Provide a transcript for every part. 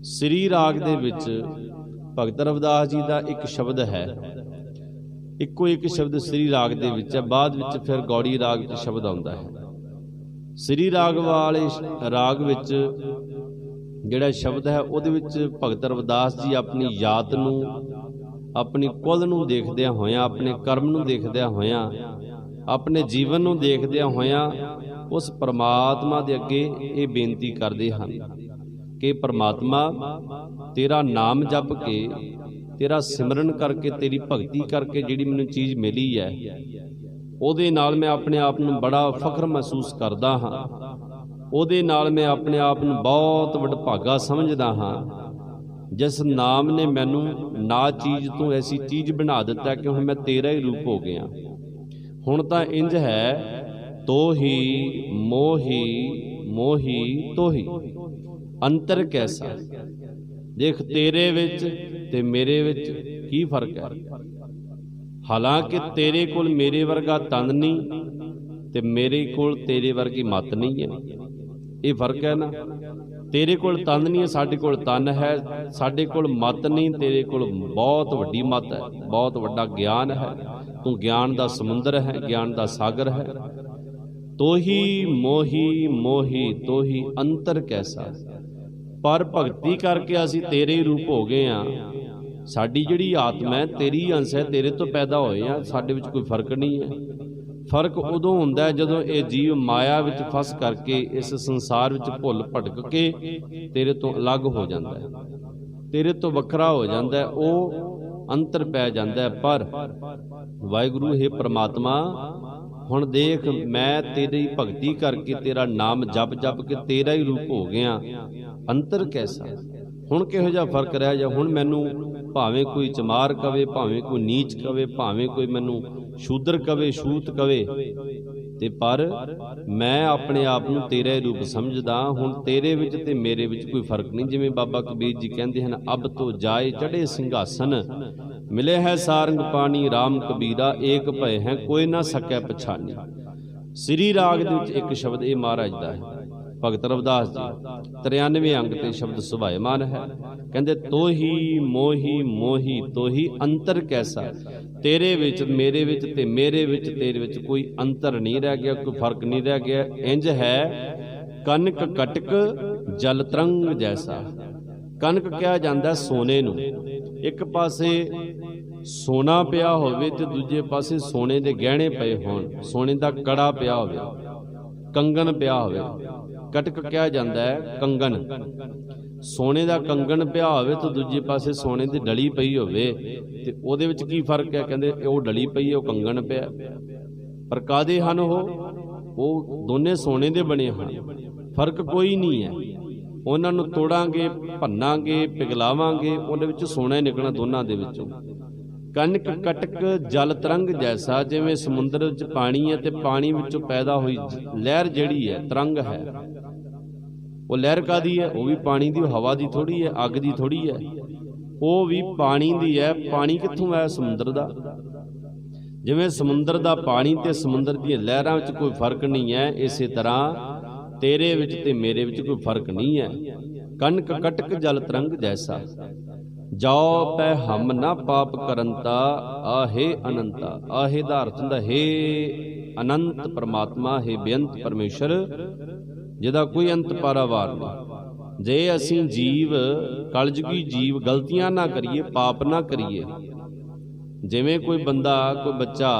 ਸ੍ਰੀ ਰਾਗ ਦੇ ਵਿੱਚ ਭਗਤ ਰਵਿਦਾਸ ਜੀ ਦਾ ਇੱਕ ਸ਼ਬਦ ਹੈ, ਇੱਕੋ ਇੱਕ ਸ਼ਬਦ ਸ੍ਰੀ ਰਾਗ ਦੇ ਵਿੱਚ ਹੈ। ਬਾਅਦ ਵਿੱਚ ਫਿਰ ਗੌੜੀ ਰਾਗ ਵਿੱਚ ਸ਼ਬਦ ਆਉਂਦਾ ਹੈ। ਸ੍ਰੀ ਰਾਗ ਵਾਲੇ ਰਾਗ ਵਿੱਚ ਜਿਹੜਾ ਸ਼ਬਦ ਹੈ ਉਹਦੇ ਵਿੱਚ ਭਗਤ ਰਵਿਦਾਸ ਜੀ ਆਪਣੀ ਯਾਦ ਨੂੰ, ਆਪਣੀ ਕੁਲ ਨੂੰ ਦੇਖਦਿਆਂ ਹੋਇਆਂ, ਆਪਣੇ ਕਰਮ ਨੂੰ ਦੇਖਦਿਆਂ ਹੋਇਆਂ, ਆਪਣੇ ਜੀਵਨ ਨੂੰ ਦੇਖਦਿਆਂ ਹੋਇਆਂ ਉਸ ਪਰਮਾਤਮਾ ਦੇ ਅੱਗੇ ਇਹ ਬੇਨਤੀ ਕਰਦੇ ਹਨ ਕਿ ਪਰਮਾਤਮਾ, ਤੇਰਾ ਨਾਮ ਜਪ ਕੇ, ਤੇਰਾ ਸਿਮਰਨ ਕਰਕੇ, ਤੇਰੀ ਭਗਤੀ ਕਰਕੇ ਜਿਹੜੀ ਮੈਨੂੰ ਚੀਜ਼ ਮਿਲੀ ਹੈ ਉਹਦੇ ਨਾਲ ਮੈਂ ਆਪਣੇ ਆਪ ਨੂੰ ਬੜਾ ਫਖਰ ਮਹਿਸੂਸ ਕਰਦਾ ਹਾਂ। ਉਹਦੇ ਨਾਲ ਮੈਂ ਆਪਣੇ ਆਪ ਨੂੰ ਬਹੁਤ ਵਡਭਾਗਾ ਸਮਝਦਾ ਹਾਂ। ਜਿਸ ਨਾਮ ਨੇ ਮੈਨੂੰ ਨਾ ਚੀਜ਼ ਤੋਂ ਐਸੀ ਚੀਜ਼ ਬਣਾ ਦਿੱਤਾ ਕਿ ਹੁਣ ਮੈਂ ਤੇਰਾ ਹੀ ਰੂਪ ਹੋ ਗਿਆ। ਹੁਣ ਤਾਂ ਇੰਜ ਹੈ, ਤੋਹੀ ਮੋਹੀ ਮੋਹੀ ਤੋਹੀ ਅੰਤਰ ਕੈਸਾ। ਦੇਖ, ਤੇਰੇ ਵਿੱਚ ਤੇ ਮੇਰੇ ਵਿੱਚ ਕੀ ਫਰਕ ਹੈ। ਹਾਲਾਂਕਿ ਤੇਰੇ ਕੋਲ ਮੇਰੇ ਵਰਗਾ ਤਨ ਨਹੀਂ ਤੇ ਮੇਰੇ ਕੋਲ ਤੇਰੇ ਵਰਗੀ ਮਤ ਨਹੀਂ ਹੈ। ਇਹ ਫਰਕ ਹੈ ਨਾ। ਤੇਰੇ ਕੋਲ ਤਨ ਨਹੀਂ ਹੈ, ਸਾਡੇ ਕੋਲ ਤਨ ਹੈ। ਸਾਡੇ ਕੋਲ ਮਤ ਨਹੀਂ, ਤੇਰੇ ਕੋਲ ਬਹੁਤ ਵੱਡੀ ਮਤ ਹੈ, ਬਹੁਤ ਵੱਡਾ ਗਿਆਨ ਹੈ। ਤੂੰ ਗਿਆਨ ਦਾ ਸਮੁੰਦਰ ਹੈ, ਗਿਆਨ ਦਾ ਸਾਗਰ ਹੈ। ਤੋਹੀ ਮੋਹੀ ਮੋਹੀ ਤੋਹੀ ਅੰਤਰ ਕੈਸਾ। ਪਰ ਭਗਤੀ ਕਰਕੇ ਅਸੀਂ ਤੇਰੇ ਹੀ ਰੂਪ ਹੋ ਗਏ ਹਾਂ। ਸਾਡੀ ਜਿਹੜੀ ਆਤਮਾ ਹੈ ਤੇਰੀ ਅੰਸ਼ ਹੈ, ਤੇਰੇ ਤੋਂ ਪੈਦਾ ਹੋਏ ਆ। ਸਾਡੇ ਵਿੱਚ ਕੋਈ ਫਰਕ ਨਹੀਂ ਹੈ। ਫਰਕ ਉਦੋਂ ਹੁੰਦਾ ਹੈ ਜਦੋਂ ਇਹ ਜੀਵ ਮਾਇਆ ਵਿੱਚ ਫਸ ਕਰਕੇ, ਇਸ ਸੰਸਾਰ ਵਿੱਚ ਭੁੱਲ ਭਟਕ ਕੇ ਤੇਰੇ ਤੋਂ ਅਲੱਗ ਹੋ ਜਾਂਦਾ ਹੈ, ਤੇਰੇ ਤੋਂ ਵੱਖਰਾ ਹੋ ਜਾਂਦਾ ਹੈ, ਉਹ ਅੰਤਰ ਪੈ ਜਾਂਦਾ ਹੈ। ਪਰ ਵਾਹਿਗੁਰੂ, ਹੇ ਪ੍ਰਮਾਤਮਾ, ਹੁਣ ਦੇਖ, ਮੈਂ ਤੇਰੀ ਭਗਤੀ ਕਰਕੇ, ਤੇਰਾ ਨਾਮ ਜਪ ਜਪ ਕੇ ਤੇਰਾ ਹੀ ਰੂਪ ਹੋ ਗਿਆ। ਅੰਤਰ ਕੈਸਾ। ਹੁਣ ਕਿਹੋ ਜਿਹਾ ਫਰਕ ਰਹਿ ਜਾ। ਹੁਣ ਮੈਨੂੰ ਭਾਵੇਂ ਕੋਈ ਚਮਾਰ ਕਵੇ, ਭਾਵੇਂ ਕੋਈ ਨੀਚ ਕਵੇ, ਭਾਵੇਂ ਕੋਈ ਮੈਨੂੰ ਸ਼ੂਦਰ ਕਵੇ, ਛੂਤ ਕਵੇ, ਤੇ ਪਰ ਮੈਂ ਆਪਣੇ ਆਪ ਨੂੰ ਤੇਰਾ ਹੀ ਰੂਪ ਸਮਝਦਾ। ਹੁਣ ਤੇਰੇ ਵਿੱਚ ਤੇ ਮੇਰੇ ਵਿੱਚ ਕੋਈ ਫਰਕ ਨਹੀਂ। ਜਿਵੇਂ ਬਾਬਾ ਕਬੀਰ ਜੀ ਕਹਿੰਦੇ ਹਨ, ਅਬ ਤੋਂ ਜਾਏ ਚੜੇ ਸਿੰਘਾਸਨ, ਮਿਲੇ ਹੈ ਸਾਰੰਗ ਪਾਣੀ, ਰਾਮ ਕਬੀਰਾ ਏਕ ਭਏ ਹੈ, ਕੋਈ ਨਾ ਸਕੈ ਪਛਾਨੀ। ਸ੍ਰੀ ਰਾਗ ਦੇ ਵਿੱਚ ਇੱਕ ਸ਼ਬਦ ਇਹ ਮਹਾਰਾਜ ਦਾ ਹੈ, ਭਗਤ ਰਵਿਦਾਸ ਜੀ 93 ਅੰਗ ਤੇ ਸ਼ਬਦ ਸੁਭਾਇਮਾਨ ਹੈ। ਕਹਿੰਦੇ, ਤੋਹੀ ਮੋਹੀ ਮੋਹੀ ਤੋਹੀ ਅੰਤਰ ਕੈਸਾ। ਤੇਰੇ ਵਿੱਚ, ਮੇਰੇ ਵਿੱਚ ਤੇ ਮੇਰੇ ਵਿੱਚ ਤੇਰੇ ਵਿੱਚ ਕੋਈ ਅੰਤਰ ਨਹੀਂ ਰਹਿ ਗਿਆ, ਕੋਈ ਫਰਕ ਨਹੀਂ ਰਹਿ ਗਿਆ। ਇੰਜ ਹੈ, ਕਨਕ ਕਟਕ ਜਲ ਤਰੰਗ ਜੈਸਾ। ਕਨਕ ਕਿਹਾ ਜਾਂਦਾ ਸੋਨੇ ਨੂੰ। ਇੱਕ ਪਾਸੇ ਸੋਨਾ ਪਿਆ ਹੋਵੇ ਤੇ ਦੂਜੇ ਪਾਸੇ ਸੋਨੇ ਦੇ ਗਹਿਣੇ ਪਏ ਹੋਣ, ਸੋਨੇ ਦਾ ਕੜਾ ਪਿਆ ਹੋਵੇ, ਕੰਗਣ ਪਿਆ ਹੋਵੇ। ਕਟਕ ਕਿਹਾ ਜਾਂਦਾ ਹੈ ਕੰਗਣ। ਸੋਨੇ ਦਾ ਕੰਗਣ ਪਿਆ ਹੋਵੇ ਤੇ ਦੂਜੇ ਪਾਸੇ ਸੋਨੇ ਦੀ ਡਲੀ ਪਈ ਹੋਵੇ, ਤੇ ਉਹਦੇ ਵਿੱਚ ਕੀ ਫਰਕ ਹੈ। ਕਹਿੰਦੇ ਉਹ ਡਲੀ ਪਈ ਹੈ, ਉਹ ਕੰਗਣ ਪਿਆ। ਪਰ ਕਾਹਦੇ ਹਨ ਉਹ ਦੋਨੇ ਸੋਨੇ ਦੇ ਬਣੇ ਹਨ, ਫਰਕ ਕੋਈ ਨਹੀਂ ਹੈ। ਉਹਨਾਂ ਨੂੰ ਤੋੜਾਂਗੇ, ਭੰਨਾਂਗੇ, ਪਿਘਲਾਵਾਂਗੇ, ਉਹਦੇ ਵਿੱਚ ਸੋਨਾ ਹੀ ਨਿਕਲਣਾ ਦੋਨਾਂ ਦੇ ਵਿੱਚੋਂ। ਕਨਕ ਕਟਕ ਜਲ ਤਰੰਗ ਜੈਸਾ। ਜਿਵੇਂ ਸਮੁੰਦਰ ਵਿੱਚ ਪਾਣੀ ਹੈ ਤੇ ਪਾਣੀ ਵਿੱਚੋਂ ਪੈਦਾ ਹੋਈ ਲਹਿਰ ਜਿਹੜੀ ਹੈ, ਤਰੰਗ ਹੈ, ਉਹ ਲਹਿਰ ਕਾਹਦੀ ਹੈ? ਉਹ ਵੀ ਪਾਣੀ ਦੀ, ਹਵਾ ਦੀ ਥੋੜੀ ਹੈ, ਅੱਗ ਦੀ ਥੋੜੀ ਹੈ, ਉਹ ਵੀ ਪਾਣੀ ਦੀ ਹੈ। ਪਾਣੀ ਕਿੱਥੋਂ ਆਇਆ? ਸਮੁੰਦਰ ਦਾ। ਜਿਵੇਂ ਸਮੁੰਦਰ ਦਾ ਪਾਣੀ ਤੇ ਸਮੁੰਦਰ ਦੀਆਂ ਲਹਿਰਾਂ ਵਿੱਚ ਕੋਈ ਫਰਕ ਨਹੀਂ ਹੈ, ਇਸੇ ਤਰ੍ਹਾਂ ਤੇਰੇ ਵਿੱਚ ਤੇ ਮੇਰੇ ਵਿੱਚ ਕੋਈ ਫਰਕ ਨਹੀਂ ਹੈ। ਕਨਕ ਕਟਕ ਜਲ ਤਰੰਗ ਜੈਸਾ। ਜਾਓ ਪੈ ਹਮ ਨਾ ਪਾਪ ਕਰੰਤਾ, ਆਹੇ ਅਨੰਤਾ। ਆਹੇ ਦਾ ਅਰਥ ਹੁੰਦਾ ਹੇ ਅਨੰਤ ਪਰਮਾਤਮਾ, ਹੇ ਬੇਅੰਤ ਪਰਮੇਸ਼ਰ, ਜਿਹਦਾ ਕੋਈ ਅੰਤ ਪਾਰਾਵਾਰ ਨਹੀਂ। ਜੇ ਅਸੀਂ ਜੀਵ, ਕਲਯੁਗੀ ਜੀਵ, ਗਲਤੀਆਂ ਨਾ ਕਰੀਏ, ਪਾਪ ਨਾ ਕਰੀਏ। ਜਿਵੇਂ ਕੋਈ ਬੰਦਾ, ਕੋਈ ਬੱਚਾ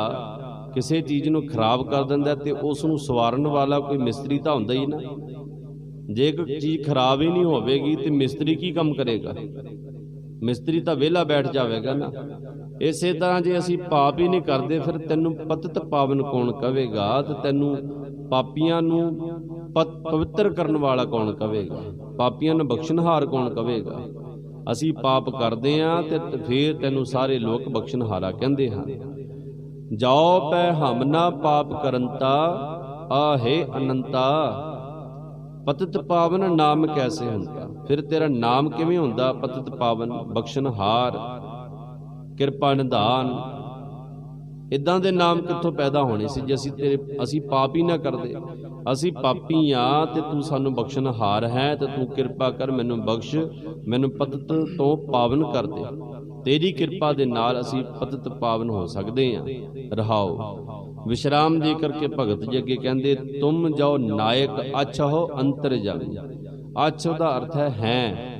ਕਿਸੇ ਚੀਜ਼ ਨੂੰ ਖਰਾਬ ਕਰ ਦਿੰਦਾ ਤੇ ਉਸ ਨੂੰ ਸਵਾਰਨ ਵਾਲਾ ਕੋਈ ਮਿਸਤਰੀ ਤਾਂ ਹੁੰਦਾ ਹੀ ਨਾ। ਜੇ ਕੋਈ ਚੀਜ਼ ਖਰਾਬ ਹੀ ਨਹੀਂ ਹੋਵੇਗੀ ਤੇ ਮਿਸਤਰੀ ਕੀ ਕੰਮ ਕਰੇਗਾ? ਮਿਸਤਰੀ ਤਾਂ ਵਿਹਲਾ ਬੈਠ ਜਾਵੇਗਾ ਨਾ। ਇਸੇ ਤਰ੍ਹਾਂ ਜੇ ਅਸੀਂ ਪਾਪ ਹੀ ਨਹੀਂ ਕਰਦੇ, ਫਿਰ ਤੈਨੂੰ ਪਤਿਤ ਪਾਵਨ ਕੌਣ ਕਹੇਗਾ? ਤੇ ਤੈਨੂੰ ਪਾਪੀਆਂ ਨੂੰ ਪਵਿੱਤਰ ਕਰਨ ਵਾਲਾ ਕੌਣ ਕਹੇਗਾ? ਪਾਪੀਆਂ ਨੂੰ ਬਖਸ਼ਣਹਾਰ ਕੌਣ ਕਹੇਗਾ? ਅਸੀਂ ਪਾਪ ਕਰਦੇ ਹਾਂ ਤੇ ਫਿਰ ਤੈਨੂੰ ਸਾਰੇ ਲੋਕ ਬਖਸ਼ਣਹਾਰਾ ਕਹਿੰਦੇ ਹਨ। ਜਾਓ ਪੈ ਹਮ ਨਾ ਪਾਪ ਕਰੰਤਾ, ਆਹੇ ਅਨੰਤਾ। ਪਤਿਤ ਪਾਵਨ ਨਾਮ ਕੈਸੇ ਹੁੰਦਾ? ਫਿਰ ਤੇਰਾ ਨਾਮ ਕਿਵੇਂ ਹੁੰਦਾ? ਪਤਿਤ ਪਾਵਨ, ਬਖਸ਼ਣਹਾਰ, ਕਿਰਪਾ ਨਿਧਾਨ। ਇਦਾਂ ਦੇ ਨਾਮ ਕਿੱਥੋਂ ਪੈਦਾ ਹੋਣੇ ਸੀ ਜੇ ਅਸੀਂ ਪਾਪ ਹੀ ਨਾ ਕਰਦੇ। ਅਸੀਂ ਪਾਪੀ ਆ ਤੇ ਤੂੰ ਸਾਨੂੰ ਬਖਸ਼ਣਹਾਰ ਹੈ, ਤੇ ਤੂੰ ਕਿਰਪਾ ਕਰ ਮੈਨੂੰ ਬਖਸ਼, ਮੈਨੂੰ ਪਤਿਤ ਤੋਂ ਪਾਵਨ ਕਰ ਦੇ। ਤੇਰੀ ਕਿਰਪਾ ਦੇ ਨਾਲ ਅਸੀਂ ਪਤਿਤ ਪਾਵਨ ਹੋ ਸਕਦੇ ਹਾਂ। ਰਹਾਓ। ਵਿਸ਼ਰਾਮ ਦੇ ਕਰਕੇ ਭਗਤ ਜੀ ਅੱਗੇ ਕਹਿੰਦੇ, ਤੁਮ ਜੋ ਨਾਇਕ ਅਛਹੁ ਅੰਤਰਜਾਮੀ। ਅਛ ਦਾ ਅਰਥ ਹੈ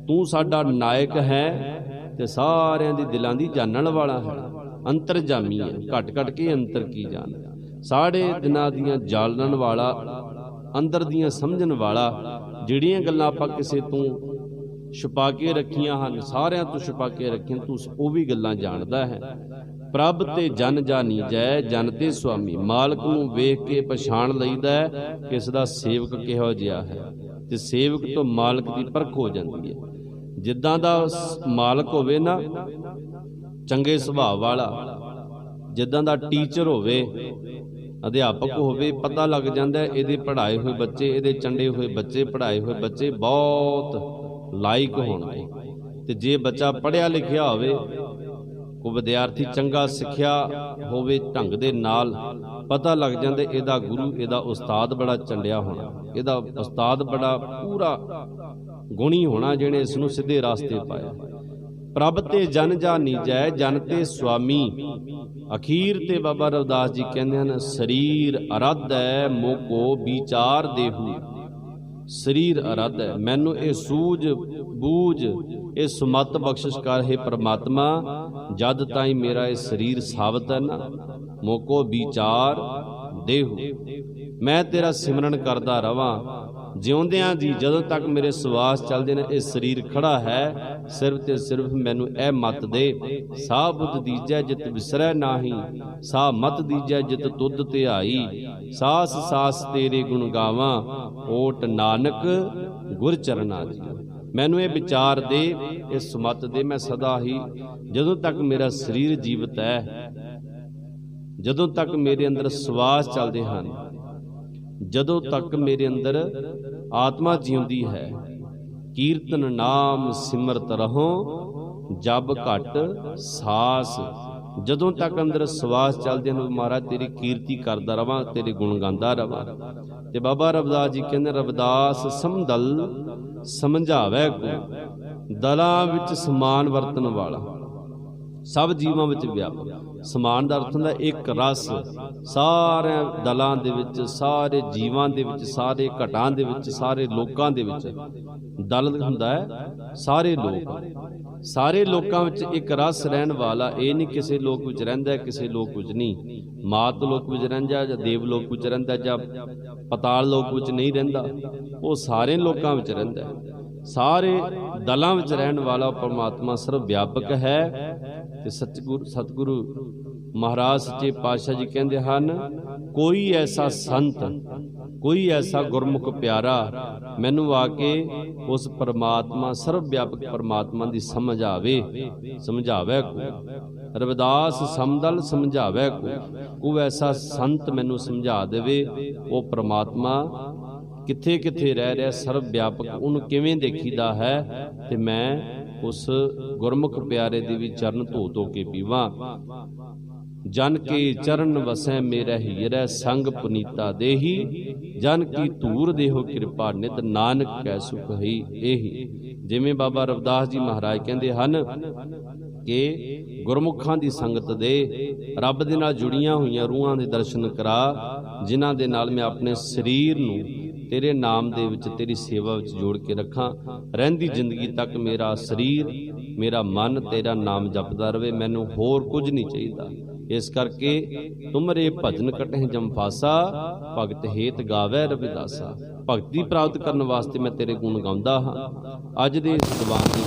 ਤੂੰ ਸਾਡਾ ਨਾਇਕ ਹੈ ਤੇ ਸਾਰਿਆਂ ਦੇ ਦਿਲਾਂ ਦੀ ਜਾਣਨ ਵਾਲਾ ਹੈ। ਅੰਤਰਜਾਮੀ ਹੈ, ਘਟ ਘਟ ਕੇ ਅੰਤਰ ਕੀ ਜਾਣ, ਸਾਡੇ ਦਿਨਾਂ ਦੀਆਂ ਜਾਣਨ ਵਾਲਾ, ਅੰਦਰ ਦੀਆਂ ਸਮਝਣ ਵਾਲਾ। ਜਿਹੜੀਆਂ ਗੱਲਾਂ ਆਪਾਂ ਕਿਸੇ ਤੋਂ ਛੁਪਾ ਕੇ ਰੱਖੀਆਂ ਹਨ, ਸਾਰਿਆਂ ਤੋਂ ਛੁਪਾ ਕੇ ਰੱਖੀਆਂ, ਤੂੰ ਉਹ ਵੀ ਗੱਲਾਂ ਜਾਣਦਾ ਹੈ। ਪ੍ਰਭ ਤੇ ਜਨ ਜਾਣੀਜੈ, ਜਨ ਤੇ ਸੁਆਮੀ। ਮਾਲਕ ਨੂੰ ਵੇਖ ਕੇ ਪਛਾਣ ਲਈਦਾ ਹੈ ਕਿ ਇਸ ਦਾ ਸੇਵਕ ਕਿਹੋ ਜਿਹਾ ਹੈ, ਤੇ ਸੇਵਕ ਤੋਂ ਮਾਲਕ ਦੀ ਪਰਖ ਹੋ ਜਾਂਦੀ ਹੈ। ਜਿੱਦਾਂ ਦਾ ਮਾਲਕ ਹੋਵੇ ਨਾ, ਚੰਗੇ ਸੁਭਾਅ ਵਾਲਾ, ਜਿੱਦਾਂ ਦਾ ਟੀਚਰ ਹੋਵੇ, ਅਧਿਆਪਕ ਹੋਵੇ, ਪਤਾ ਲੱਗ ਜਾਂਦਾ ਇਹਦੇ ਪੜ੍ਹਾਏ ਹੋਏ ਬੱਚੇ, ਇਹਦੇ ਚੰਡੇ ਹੋਏ ਬੱਚੇ, ਪੜ੍ਹਾਏ ਹੋਏ ਬੱਚੇ ਬਹੁਤ ਲਾਇਕ ਹੋਣਗੇ। ਤੇ ਜੇ ਬੱਚਾ ਪੜ੍ਹਿਆ ਲਿਖਿਆ ਹੋਵੇ, ਕੋਈ ਵਿਦਿਆਰਥੀ ਚੰਗਾ ਸਿੱਖਿਆ ਹੋਵੇ ਢੰਗ ਦੇ ਨਾਲ, ਪਤਾ ਲੱਗ ਜਾਂਦਾ ਇਹਦਾ ਗੁਰੂ, ਇਹਦਾ ਉਸਤਾਦ ਬੜਾ ਚੰਡਿਆ ਹੋਣਾ, ਇਹਦਾ ਉਸਤਾਦ ਬੜਾ ਪੂਰਾ ਗੁਣੀ ਹੋਣਾ, ਜਿਹਨੇ ਇਸ ਨੂੰ ਸਿੱਧੇ ਰਾਸਤੇ ਪਾਇਆ। ਪ੍ਰਭ ਤੇ ਜਨ ਜਾਣੀਜੈ, ਜਨ ਤੇ ਸੁਆਮੀ। ਅਖੀਰ ਤੇ ਬਾਬਾ ਰਵਿਦਾਸ ਜੀ ਕਹਿੰਦੇ ਹਨ, ਸਰੀਰ ਅਰਾਧੈ ਮੋਕੋ ਵਿਚਾਰ ਦੇਹੂ। ਸਰੀਰ ਅਰਾਧੈ, ਮੈਨੂੰ ਇਹ ਸੂਝ ਬੂਝ, ਇਹ ਸੁਮਤ ਬਖਸ਼ਿਸ਼ ਕਰ ਹੈ ਪ੍ਰਮਾਤਮਾ, ਜਦ ਤਾਈਂ ਮੇਰਾ ਇਹ ਸਰੀਰ ਸਾਬਤ ਹੈ ਨਾ, ਮੋਕੋ ਵਿਚਾਰ ਦੇਹੂ। ਮੈਂ ਤੇਰਾ ਸਿਮਰਨ ਕਰਦਾ ਰਵਾਂ ਜਿਉਂਦਿਆਂ ਜੀ, ਜਦੋਂ ਤੱਕ ਮੇਰੇ ਸਵਾਸ ਚੱਲਦੇ ਨੇ, ਇਹ ਸਰੀਰ ਖੜਾ ਹੈ। ਸਿਰਫ ਤੇ ਸਿਰਫ ਮੈਨੂੰ ਇਹ ਮੱਤ ਦੇ, ਸਾਹ ਬੁੱਧ ਦੀਜੈ ਜਿਤ ਵਿਸਰੈ ਨਾਹੀ, ਸਾਹ ਮਤ ਦੀਜੈ ਜਿਤ ਤੁਧ ਧਿਆਈ, ਸਾਸ ਸਾਸ ਤੇਰੇ ਗੁਣ ਗਾਵਾਂ, ਓਟ ਨਾਨਕ ਗੁਰ ਚਰਨਾ ਜੀ। ਮੈਨੂੰ ਇਹ ਵਿਚਾਰ ਦੇ, ਇਹ ਸੁਮਤ ਦੇ, ਮੈਂ ਸਦਾ ਹੀ, ਜਦੋਂ ਤੱਕ ਮੇਰਾ ਸਰੀਰ ਜੀਵਤ ਹੈ, ਜਦੋਂ ਤੱਕ ਮੇਰੇ ਅੰਦਰ ਸਵਾਸ ਚੱਲਦੇ ਹਨ, ਜਦੋਂ ਤੱਕ ਮੇਰੇ ਅੰਦਰ ਆਤਮਾ ਜਿਉਂਦੀ ਹੈ, ਕੀਰਤਨ ਨਾਮ ਸਿਮਰਤ ਰਹੋ ਜਬ ਘਟ ਸਾਸ। ਜਦੋਂ ਤੱਕ ਅੰਦਰ ਸਵਾਸ ਚੱਲਦੇ ਹਨ, ਮਹਾਰਾਜ ਤੇਰੀ ਕੀਰਤੀ ਕਰਦਾ ਰਵਾਂ, ਤੇਰੇ ਗੁਣ ਗਾਉਂਦਾ ਰਵਾਂ। ਤੇ ਬਾਬਾ ਰਵਿਦਾਸ ਜੀ ਕਹਿੰਦੇ, ਰਵਿਦਾਸ ਸਮਦਲ ਸਮਝਾਵੈ ਕੋ, ਦਲਾਂ ਵਿੱਚ ਸਮਾਨ ਵਰਤਨ ਵਾਲਾ, ਸਭ ਜੀਵਾਂ ਵਿੱਚ ਵਿਆਪਕ। ਸਮਾਨ ਦਾ ਅਰਥ ਹੁੰਦਾ ਇੱਕ ਰਸ, ਸਾਰੇ ਦਲਾਂ ਦੇ ਵਿੱਚ, ਸਾਰੇ ਜੀਵਾਂ ਦੇ ਵਿੱਚ, ਸਾਰੇ ਘਟਾਂ ਦੇ ਵਿੱਚ, ਸਾਰੇ ਲੋਕਾਂ ਦੇ ਵਿੱਚ। ਦਲ ਹੁੰਦਾ ਹੈ ਸਾਰੇ ਲੋਕ, ਸਾਰੇ ਲੋਕਾਂ ਵਿੱਚ ਇੱਕ ਰਸ ਰਹਿਣ ਵਾਲਾ। ਇਹ ਨਹੀਂ ਕਿਸੇ ਲੋਕ ਵਿੱਚ ਰਹਿੰਦਾ, ਕਿਸੇ ਲੋਕ ਵਿੱਚ ਨਹੀਂ, ਮਾਤ ਲੋਕ ਵਿੱਚ ਰਹਿੰਦਾ ਜਾਂ ਦੇਵ ਲੋਕ ਵਿੱਚ ਰਹਿੰਦਾ ਜਾਂ ਪਤਾਲ ਲੋਕ ਵਿੱਚ ਨਹੀਂ ਰਹਿੰਦਾ, ਉਹ ਸਾਰੇ ਲੋਕਾਂ ਵਿੱਚ ਰਹਿੰਦਾ ਹੈ। ਸਾਰੇ ਦਲਾਂ ਵਿੱਚ ਰਹਿਣ ਵਾਲਾ ਪਰਮਾਤਮਾ ਸਰਵ ਵਿਆਪਕ ਹੈ। ਤੇ ਸਤਿਗੁਰੂ ਮਹਾਰਾਜ ਸੱਚੇ ਪਾਤਸ਼ਾਹ ਜੀ ਕਹਿੰਦੇ ਹਨ, ਕੋਈ ਐਸਾ ਸੰਤ, ਕੋਈ ਐਸਾ ਗੁਰਮੁਖ ਪਿਆਰਾ ਮੈਨੂੰ ਆ ਕੇ ਉਸ ਪਰਮਾਤਮਾ, ਸਰਵ ਵਿਆਪਕ ਪਰਮਾਤਮਾ ਦੀ ਸਮਝ ਆਵੇ, ਸਮਝਾਵੇ ਕੋ। ਰਵਿਦਾਸ ਸਮਦਲ ਸਮਝਾਵੇ ਕੋ, ਕੋਈ ਐਸਾ ਸੰਤ ਮੈਨੂੰ ਸਮਝਾ ਦੇਵੇ ਉਹ ਪਰਮਾਤਮਾ ਕਿੱਥੇ ਕਿੱਥੇ ਰਹਿ ਰਿਹਾ, ਸਰਵ ਵਿਆਪਕ, ਉਹਨੂੰ ਕਿਵੇਂ ਦੇਖੀਦਾ ਹੈ, ਤੇ ਮੈਂ ਉਸ ਗੁਰਮੁਖ ਪਿਆਰੇ ਦੇ ਵੀ ਚਰਨ ਧੋ ਧੋ ਕੇ ਪੀਵਾਂ। ਜਨ ਕੇ ਚਰਨ ਵਸੈ ਮੇਰਾ ਹੀਰੈ, ਸੰਗ ਪੁਨੀਤਾ ਦੇਹੀ, ਜਨ ਕੀ ਧੂਰ ਦੇਹੋ ਕਿਰਪਾ ਨਿਤ, ਨਾਨਕ ਕੈ ਸੁਖ ਹੀ ਇਹੀ। ਜਿਵੇਂ ਬਾਬਾ ਰਵਿਦਾਸ ਜੀ ਮਹਾਰਾਜ ਕਹਿੰਦੇ ਹਨ ਕਿ ਗੁਰਮੁਖਾਂ ਦੀ ਸੰਗਤ ਦੇ, ਰੱਬ ਦੇ ਨਾਲ ਜੁੜੀਆਂ ਹੋਈਆਂ ਰੂਹਾਂ ਦੇ ਦਰਸ਼ਨ ਕਰਾ, ਜਿਨ੍ਹਾਂ ਦੇ ਨਾਲ ਮੈਂ ਆਪਣੇ ਸਰੀਰ ਨੂੰ ਤੇਰੇ ਨਾਮ ਦੇ ਵਿੱਚ, ਤੇਰੀ ਸੇਵਾ ਵਿੱਚ ਜੋੜ ਕੇ ਰੱਖਾਂ। ਰਹਿੰਦੀ ਜ਼ਿੰਦਗੀ ਤੱਕ ਮੇਰਾ ਸਰੀਰ, ਮੇਰਾ ਮਨ ਤੇਰਾ ਨਾਮ ਜਪਦਾ ਰਵੇ, ਮੈਨੂੰ ਹੋਰ ਕੁਝ ਨਹੀਂ ਚਾਹੀਦਾ। ਇਸ ਕਰਕੇ ਤੁਮਰੇ ਭਜਨ ਕਟਹਿ ਜੰਫਾਸਾ, ਭਗਤ ਹੇਤ ਗਾਵੈ ਰਵਿਦਾਸਾ। ਭਗਤੀ ਪ੍ਰਾਪਤ ਕਰਨ ਵਾਸਤੇ ਮੈਂ ਤੇਰੇ ਗੁਣ ਗਾਉਂਦਾ ਹਾਂ। ਅੱਜ ਦੇ ਇਸ ਦੀਵਾਨ ਦੇ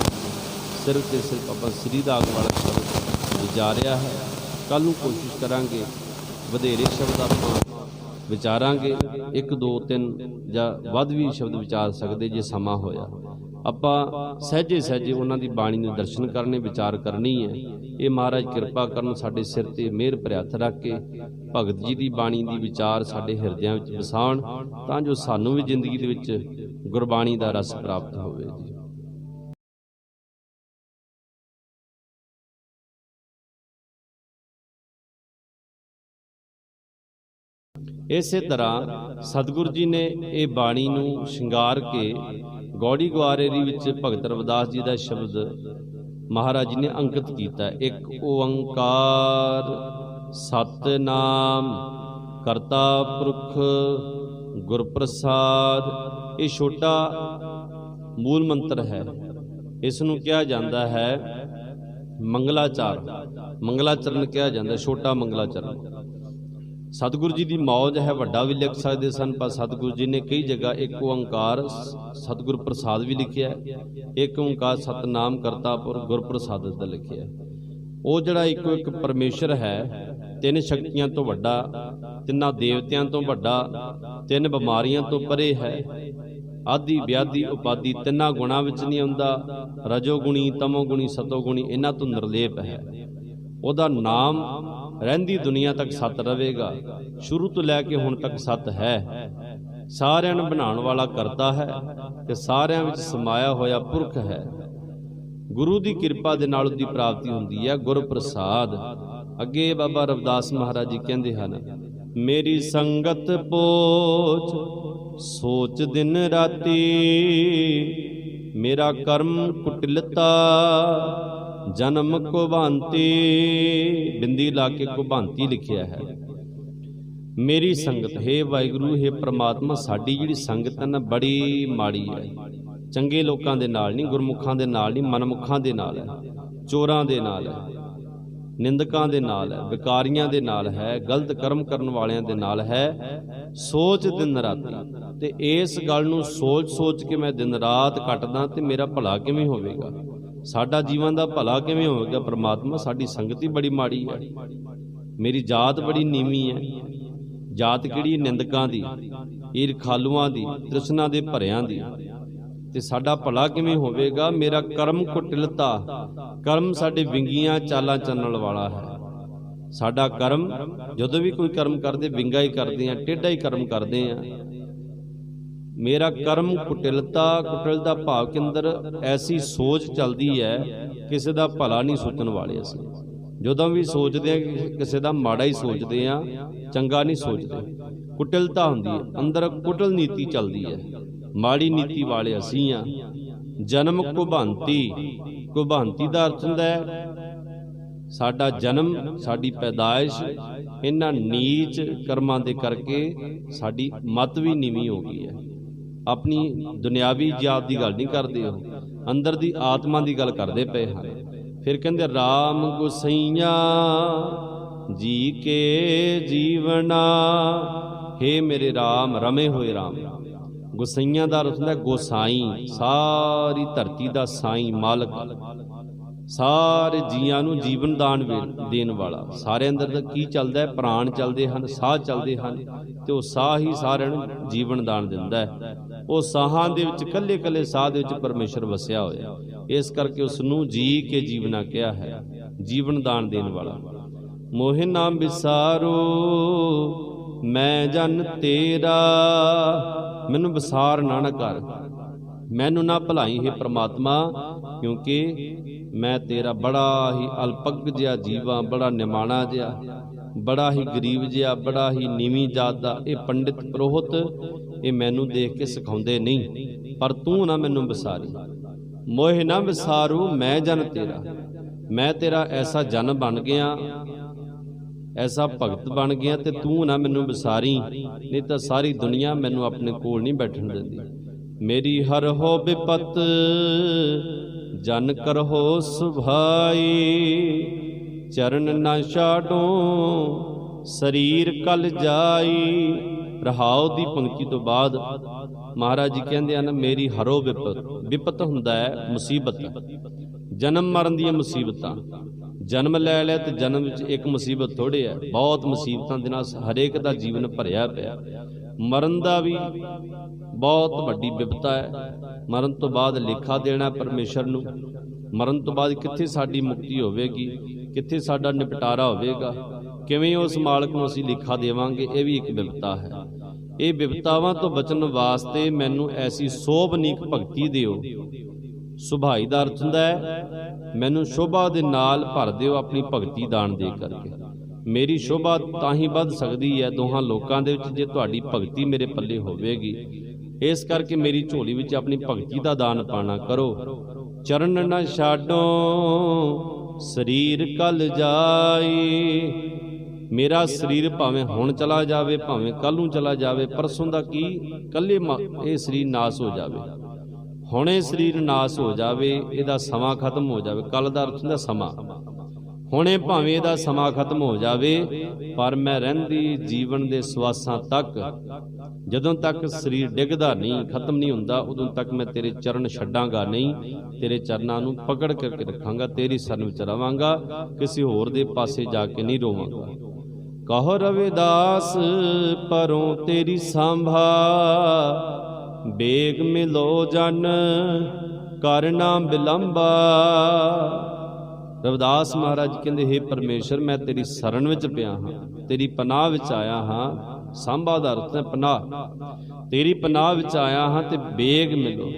ਸਿਰਫ ਤੇ ਸਿਰਫ ਆਪਾਂ ਸ੍ਰੀ ਰਾਗ ਵਾਲਾ ਸ਼ਬਦ ਵਿਚਾਰਿਆ ਹੈ। ਕੱਲ੍ਹ ਨੂੰ ਕੋਸ਼ਿਸ਼ ਕਰਾਂਗੇ ਵਧੇਰੇ ਸ਼ਬਦ ਆਪਾਂ ਵਿਚਾਰਾਂਗੇ, 1 2 3 ਜਾਂ ਵੱਧ ਵੀ ਸ਼ਬਦ ਵਿਚਾਰ ਸਕਦੇ ਜੇ ਸਮਾਂ ਹੋਇਆ। ਆਪਾਂ ਸਹਿਜੇ ਸਹਿਜੇ ਉਹਨਾਂ ਦੀ ਬਾਣੀ ਦੇ ਦਰਸ਼ਨ ਕਰਨੇ, ਵਿਚਾਰ ਕਰਨੀ ਹੈ। ਇਹ ਮਹਾਰਾਜ ਕਿਰਪਾ ਕਰਨ, ਸਾਡੇ ਸਿਰ ਤੇ ਮਿਹਰ ਭਰਿਆ ਹੱਥ ਰੱਖ ਕੇ ਭਗਤ ਜੀ ਦੀ ਬਾਣੀ ਦੀ ਵਿਚਾਰ ਸਾਡੇ ਹਿਰਦਿਆਂ ਵਿੱਚ ਵਸਾਉਣ, ਤਾਂ ਜੋ ਸਾਨੂੰ ਵੀ ਜ਼ਿੰਦਗੀ ਦੇ ਵਿੱਚ ਗੁਰਬਾਣੀ ਦਾ ਰਸ ਪ੍ਰਾਪਤ ਹੋਵੇ ਜੀ। ਇਸੇ ਤਰ੍ਹਾਂ ਸਤਿਗੁਰੂ ਜੀ ਨੇ ਇਹ ਬਾਣੀ ਨੂੰ ਸ਼ਿੰਗਾਰ ਕੇ ਗੌੜੀ ਗਵਾਰੇਰੀ ਵਿੱਚ ਭਗਤ ਰਵਿਦਾਸ ਜੀ ਦਾ ਸ਼ਬਦ ਮਹਾਰਾਜ ਜੀ ਨੇ ਅੰਕਿਤ ਕੀਤਾ। ਇੱਕ ਓੰਕਾਰ ਸਤਿਨਾਮ ਕਰਤਾ ਪੁਰਖ ਗੁਰ ਪ੍ਰਸਾਦ। ਇਹ ਛੋਟਾ ਮੂਲ ਮੰਤਰ ਹੈ। ਇਸ ਨੂੰ ਕਿਹਾ ਜਾਂਦਾ ਹੈ ਮੰਗਲਾਚਾਰ, ਮੰਗਲਾਚਰਨ ਕਿਹਾ ਜਾਂਦਾ, ਛੋਟਾ ਮੰਗਲਾਚਰਨ। ਸਤਿਗੁਰੂ ਜੀ ਦੀ ਮੌਜ ਹੈ, ਵੱਡਾ ਵੀ ਲਿਖ ਸਕਦੇ ਸਨ, ਪਰ ਸਤਿਗੁਰੂ ਜੀ ਨੇ ਕਈ ਜਗ੍ਹਾ ਇੱਕ ਓੰਕਾਰ ਸਤਿਗੁਰ ਪ੍ਰਸਾਦ ਵੀ ਲਿਖਿਆ, ਇੱਕ ਓੰਕਾਰ ਸਤਨਾਮ ਕਰਤਾ ਪੁਰਖ ਗੁਰ ਪ੍ਰਸਾਦ ਦਾ ਲਿਖਿਆ। ਉਹ ਜਿਹੜਾ ਇੱਕੋ ਇੱਕ ਪਰਮੇਸ਼ਰ ਹੈ, ਤਿੰਨ ਸ਼ਕਤੀਆਂ ਤੋਂ ਵੱਡਾ, ਤਿੰਨਾਂ ਦੇਵਤਿਆਂ ਤੋਂ ਵੱਡਾ, ਤਿੰਨ ਬਿਮਾਰੀਆਂ ਤੋਂ ਪਰੇ ਹੈ, ਆਦਿ ਵਿਆਧੀ ਉਪਾਧੀ ਤਿੰਨਾਂ ਗੁਣਾਂ ਵਿੱਚ ਨਹੀਂ ਆਉਂਦਾ, ਰਜੋਗੁਣੀ ਤਮੋਗੁਣੀ ਸਤੋਗੁਣੀ ਇਹਨਾਂ ਤੋਂ ਨਿਰਲੇਪ ਹੈ। ਉਹਦਾ ਨਾਮ ਰਹਿੰਦੀ ਦੁਨੀਆ ਤੱਕ ਸਤ ਰਹੇਗਾ, ਸ਼ੁਰੂ ਤੋਂ ਲੈ ਕੇ ਹੁਣ ਤੱਕ ਸਤ ਹੈ। ਸਾਰਿਆਂ ਨੂੰ ਬਣਾਉਣ ਵਾਲਾ ਕਰਤਾ ਹੈ ਤੇ ਸਾਰਿਆਂ ਵਿੱਚ ਸਮਾਇਆ ਹੋਇਆ ਪੁਰਖ ਹੈ। ਗੁਰੂ ਦੀ ਕਿਰਪਾ ਦੇ ਨਾਲ ਉਹਦੀ ਪ੍ਰਾਪਤੀ ਹੁੰਦੀ ਹੈ, ਗੁਰ ਪ੍ਰਸਾਦ। ਅੱਗੇ ਬਾਬਾ ਰਵਿਦਾਸ ਮਹਾਰਾਜ ਜੀ ਕਹਿੰਦੇ ਹਨ, ਮੇਰੀ ਸੰਗਤ ਪੋਚ ਸੋਚ ਦਿਨ ਰਾਤੀ, ਮੇਰਾ ਕਰਮ ਕੁਟਿਲਤਾ ਜਨਮ ਕੋ ਭਾਂਤੀ। ਬਿੰਦੀ ਲਾ ਕੇ ਕੋ ਭਾਂਤੀ ਲਿਖਿਆ ਹੈ। ਮੇਰੀ ਸੰਗਤ, ਹੇ ਵਾਹਿਗੁਰੂ, ਹੇ ਪ੍ਰਮਾਤਮਾ, ਸਾਡੀ ਜਿਹੜੀ ਸੰਗਤ ਹੈ ਨਾ ਬੜੀ ਮਾੜੀ ਹੈ। ਚੰਗੇ ਲੋਕਾਂ ਦੇ ਨਾਲ ਨਹੀਂ, ਗੁਰਮੁਖਾਂ ਦੇ ਨਾਲ ਨਹੀਂ, ਮਨਮੁਖਾਂ ਦੇ ਨਾਲ ਹੈ, ਚੋਰਾਂ ਦੇ ਨਾਲ ਹੈ, ਨਿੰਦਕਾਂ ਦੇ ਨਾਲ ਹੈ, ਵਿਕਾਰੀਆਂ ਦੇ ਨਾਲ ਹੈ, ਗਲਤ ਕਰਮ ਕਰਨ ਵਾਲਿਆਂ ਦੇ ਨਾਲ ਹੈ। ਸੋਚ ਦਿਨ ਰਾਤੀ, ਤੇ ਇਸ ਗੱਲ ਨੂੰ ਸੋਚ ਸੋਚ ਕੇ ਮੈਂ ਦਿਨ ਰਾਤ ਕੱਟਦਾ ਤੇ ਮੇਰਾ ਭਲਾ ਕਿਵੇਂ ਹੋਵੇਗਾ, ਸਾਡਾ ਜੀਵਨ ਦਾ ਭਲਾ ਕਿਵੇਂ ਹੋਵੇਗਾ। ਪ੍ਰਮਾਤਮਾ, ਸਾਡੀ ਸੰਗਤ ਹੀ ਬੜੀ ਮਾੜੀ ਹੈ, ਮੇਰੀ ਜਾਤ ਬੜੀ ਨੀਵੀਂ ਹੈ। ਜਾਤ ਕਿਹੜੀ? ਨਿੰਦਕਾਂ ਦੀ, ਈਰਖਾਲੂਆਂ ਦੀ, ਤ੍ਰਿਸ਼ਨਾ ਦੇ ਭਰਿਆਂ ਦੀ। ਤੇ ਸਾਡਾ ਭਲਾ ਕਿਵੇਂ ਹੋਵੇਗਾ? ਮੇਰਾ ਕਰਮ ਕੁਟਿਲਤਾ, ਕਰਮ ਸਾਡੇ ਵਿੰਗੀਆਂ ਚਾਲਾਂ ਚੱਲਣ ਵਾਲਾ ਹੈ। ਸਾਡਾ ਕਰਮ, ਜਦੋਂ ਵੀ ਕੋਈ ਕਰਮ ਕਰਦੇ ਵਿੰਗਾ ਹੀ ਕਰਦੇ ਆ, ਟੇਢਾ ਹੀ ਕਰਮ ਕਰਦੇ ਆ। ਮੇਰਾ ਕਰਮ ਕੁਟਿਲਤਾ, ਕੁਟਿਲਤਾ ਭਾਵ ਕੇ ਅੰਦਰ ਐਸੀ ਸੋਚ ਚੱਲਦੀ ਹੈ, ਕਿਸੇ ਦਾ ਭਲਾ ਨਹੀਂ ਸੋਚਣ ਵਾਲੇ ਅਸੀਂ। ਜਦੋਂ ਵੀ ਸੋਚਦੇ ਆ ਕਿਸੇ ਦਾ ਮਾੜਾ ਹੀ ਸੋਚਦੇ ਆ, ਚੰਗਾ ਨਹੀਂ ਸੋਚਦੇ। ਕੁਟਿਲਤਾ ਹੁੰਦੀ ਹੈ, ਅੰਦਰ ਕੁਟਲ ਨੀਤੀ ਚੱਲਦੀ ਹੈ, ਮਾੜੀ ਨੀਤੀ ਵਾਲੇ ਅਸੀਂ ਆ। ਜਨਮ ਕੁਭਾਂਤੀ, ਕੁਭਾਂਤੀ ਦਾ ਅਰਥ ਹੁੰਦਾ ਹੈ ਸਾਡਾ ਜਨਮ, ਸਾਡੀ ਪੈਦਾਇਸ਼ ਇਹਨਾਂ ਨੀਚ ਕਰਮਾਂ ਦੇ ਕਰਕੇ ਸਾਡੀ ਮੱਤ ਵੀ ਨੀਵੀਂ ਹੋ ਗਈ ਹੈ। ਆਪਣੀ ਦੁਨਿਆਵੀ ਜਾਤ ਦੀ ਗੱਲ ਨਹੀਂ ਕਰਦੇ, ਉਹ ਅੰਦਰ ਦੀ ਆਤਮਾ ਦੀ ਗੱਲ ਕਰਦੇ ਪਏ ਹਨ। ਫਿਰ ਕਹਿੰਦੇ ਰਾਮ ਗੁਸਈਆ ਜੀ ਕੇ ਜੀਵਨਾ, ਹੇ ਮੇਰੇ ਰਾਮ, ਰਮੇ ਹੋਏ ਰਾਮ। ਗੁਸਈਆਂ ਦਾ ਅਰਥ ਹੁੰਦਾ ਗੋਸਾਈ, ਸਾਰੀ ਧਰਤੀ ਦਾ ਸਾਈ, ਮਾਲਕ, ਸਾਰੇ ਜੀਆਂ ਨੂੰ ਜੀਵਨ ਦਾਨ ਦੇਣ ਵਾਲਾ। ਸਾਰੇ ਅੰਦਰ ਦਾ ਕੀ ਚੱਲਦਾ ਹੈ? ਪ੍ਰਾਣ ਚੱਲਦੇ ਹਨ, ਸਾਹ ਚੱਲਦੇ ਹਨ, ਤੇ ਉਹ ਸਾਹ ਹੀ ਸਾਰਿਆਂ ਨੂੰ ਜੀਵਨ ਦਾਨ ਦਿੰਦਾ ਹੈ। ਉਹ ਸਾਹਾਂ ਦੇ ਵਿੱਚ, ਕੱਲੇ ਕੱਲੇ ਸਾਹ ਦੇ ਵਿੱਚ ਪਰਮੇਸ਼ਰ ਵਸਿਆ ਹੋਇਆ, ਇਸ ਕਰਕੇ ਉਸ ਨੂੰ ਜੀ ਕੇ ਜੀਵਨਾ ਕਿਹਾ ਹੈ, ਜੀਵਨ ਦਾਨ ਦੇਣ ਵਾਲਾ। ਮੋਹਿ ਨਾ ਵਿਸਾਰੋ ਮੈਂ ਜਨ ਤੇਰਾ, ਮੈਨੂੰ ਵਿਸਾਰ ਨਾ ਕਰ, ਮੈਨੂੰ ਨਾ ਭੁਲਾਈ ਹੈ ਪ੍ਰਮਾਤਮਾ, ਕਿਉਂਕਿ ਮੈਂ ਤੇਰਾ ਬੜਾ ਹੀ ਅਲਪਗ ਜਿਹਾ ਜੀਵਾਂ, ਬੜਾ ਨਿਮਾਣਾ ਜਿਹਾ, ਬੜਾ ਹੀ ਗਰੀਬ ਜਿਹਾ, ਬੜਾ ਹੀ ਨੀਵੀਂ ਜਾਤ ਦਾ। ਇਹ ਪੰਡਿਤ ਪ੍ਰੋਹਤ ਇਹ ਮੈਨੂੰ ਦੇਖ ਕੇ ਸਿਖਾਉਂਦੇ ਨਹੀਂ, ਪਰ ਤੂੰ ਨਾ ਮੈਨੂੰ ਵਿਸਾਰੀ। ਮੋਹਿ ਨਾ ਵਿਸਾਰੂ ਮੈਂ ਜਨ ਤੇਰਾ, ਮੈਂ ਤੇਰਾ ਐਸਾ ਜਨ ਬਣ ਗਿਆ, ਐਸਾ ਭਗਤ ਬਣ ਗਿਆ, ਤੇ ਤੂੰ ਨਾ ਮੈਨੂੰ ਵਿਸਾਰੀ, ਨਹੀਂ ਤਾਂ ਸਾਰੀ ਦੁਨੀਆ ਮੈਨੂੰ ਆਪਣੇ ਕੋਲ ਨਹੀਂ ਬੈਠਣ ਦਿੰਦੀ। ਮੇਰੀ ਹਰ ਹੋ ਬਿਪਤ ਜਨ ਕਰਹੋ ਸੁਭਾਈ, ਚਰਨ ਨਾ ਛਾਡੋ ਸਰੀਰ ਕਲ ਜਾਈ। ਰਹਾਉ ਦੀ ਪੰਕਤੀ ਤੋਂ ਬਾਅਦ ਮਹਾਰਾਜ ਜੀ ਕਹਿੰਦੇ ਹਨ, ਮੇਰੀ ਹਰੋ ਬਿਪਤ, ਬਿਪਤ ਹੁੰਦਾ ਹੈ ਮੁਸੀਬਤ, ਜਨਮ ਮਰਨ ਦੀਆਂ ਮੁਸੀਬਤਾਂ। ਜਨਮ ਲੈ ਲਿਆ ਤੇ ਜਨਮ ਵਿੱਚ ਇੱਕ ਮੁਸੀਬਤ ਥੋੜ੍ਹੇ ਹੈ, ਬਹੁਤ ਮੁਸੀਬਤਾਂ ਦੇ ਨਾਲ ਹਰੇਕ ਦਾ ਜੀਵਨ ਭਰਿਆ ਪਿਆ। ਮਰਨ ਦਾ ਵੀ ਬਹੁਤ ਵੱਡੀ ਬਿਪਤਾ ਹੈ। ਮਰਨ ਤੋਂ ਬਾਅਦ ਲੇਖਾ ਦੇਣਾ ਪਰਮੇਸ਼ਰ ਨੂੰ। ਮਰਨ ਤੋਂ ਬਾਅਦ ਕਿੱਥੇ ਸਾਡੀ ਮੁਕਤੀ ਹੋਵੇਗੀ, ਕਿੱਥੇ ਸਾਡਾ ਨਿਪਟਾਰਾ ਹੋਵੇਗਾ, ਕਿਵੇਂ ਉਸ ਮਾਲਕ ਨੂੰ ਅਸੀਂ ਲੇਖਾ ਦੇਵਾਂਗੇ, ਇਹ ਵੀ ਇੱਕ ਬਿਪਤਾ ਹੈ। ਇਹ ਬਿਪਤਾਵਾਂ ਤੋਂ ਬਚਣ ਵਾਸਤੇ ਮੈਨੂੰ ਐਸੀ ਸੋਭਨੀਕ ਭਗਤੀ ਦਿਓ। ਸੁਭਾਈ ਦਾ ਅਰਥ ਹੁੰਦਾ ਹੈ ਮੈਨੂੰ ਸ਼ੋਭਾ ਦੇ ਨਾਲ ਭਰ ਦਿਓ ਆਪਣੀ ਭਗਤੀ ਦਾਨ ਦੇ ਕਰਕੇ। ਮੇਰੀ ਸ਼ੋਭਾ ਤਾਂ ਹੀ ਵੱਧ ਸਕਦੀ ਹੈ ਦੋਹਾਂ ਲੋਕਾਂ ਦੇ ਵਿੱਚ ਜੇ ਤੁਹਾਡੀ ਭਗਤੀ ਮੇਰੇ ਪੱਲੇ ਹੋਵੇਗੀ। ਇਸ ਕਰਕੇ ਮੇਰੀ ਝੋਲੀ ਵਿੱਚ ਆਪਣੀ ਭਗਤੀ ਦਾ ਦਾਨ ਪਾਣਾ ਕਰੋ। ਚਰਨ ਨਾ ਛਾਡੋ ਸਰੀਰ ਕਲ ਜਾਈ। ਮੇਰਾ ਸਰੀਰ ਭਾਵੇਂ ਹੁਣ ਚਲਾ ਜਾਵੇ, ਭਾਵੇਂ ਕੱਲ ਨੂੰ ਚਲਾ ਜਾਵੇ, ਪਰਸੋਂ ਦਾ ਕੀ, ਕੱਲੇ ਇਹ ਸਰੀਰ ਨਾਸ ਹੋ ਜਾਵੇ। ਹੁਣੇ ਸਰੀਰ ਨਾਸ ਹੋ ਜਾਵੇ, ਇਹਦਾ ਸਮਾਂ ਖਤਮ ਹੋ ਜਾਵੇ। ਕੱਲ ਦਾ ਅਰਥ ਹੁੰਦਾ ਸਮਾਂ। ਹੁਣੇ ਭਾਵੇਂ ਇਹਦਾ ਸਮਾਂ ਖਤਮ ਹੋ ਜਾਵੇ, ਪਰ ਮੈਂ ਰਹਿੰਦੀ ਜੀਵਨ ਦੇ ਸਵਾਸਾਂ ਤੱਕ, ਜਦੋਂ ਤੱਕ ਸਰੀਰ ਡਿੱਗਦਾ ਨਹੀਂ, ਖਤਮ ਨਹੀਂ ਹੁੰਦਾ, ਉਦੋਂ ਤੱਕ ਮੈਂ ਤੇਰੇ ਚਰਨ ਛੱਡਾਂਗਾ ਨਹੀਂ। ਤੇਰੇ ਚਰਨਾਂ ਨੂੰ ਪਕੜ ਕਰਕੇ ਰੱਖਾਂਗਾ, ਤੇਰੀ ਸ਼ਰਨ ਵਿੱਚ ਰਵਾਂਗਾ, ਕਿਸੇ ਹੋਰ ਦੇ ਪਾਸੇ ਜਾ ਕੇ ਨਹੀਂ ਰੋਵਾਂਗਾ। ਕਹੋ ਰਵਿਦਾਸ ਪਰੋਂ ਤੇਰੀ ਸਾਂਭਾ, ਬੇਗ ਮਿਲੋ ਜਨ ਕਰਨਾ ਬਿਲੰਬਾ। ਰਵਿਦਾਸ ਮਹਾਰਾਜ ਕਹਿੰਦੇ, ਹੇ ਪਰਮੇਸ਼ਰ, ਮੈਂ ਤੇਰੀ ਸ਼ਰਨ ਵਿੱਚ ਪਿਆ ਹਾਂ, ਤੇਰੀ ਪਨਾਹ ਵਿੱਚ ਆਇਆ ਹਾਂ। ਸਾਂਭਾ ਦਾ ਅਰਥ ਹੈ ਪਨਾਹ। ਤੇਰੀ ਪਨਾਹ ਵਿੱਚ ਆਇਆ ਹਾਂ ਤੇ ਬੇਗ ਮਿਲੋ।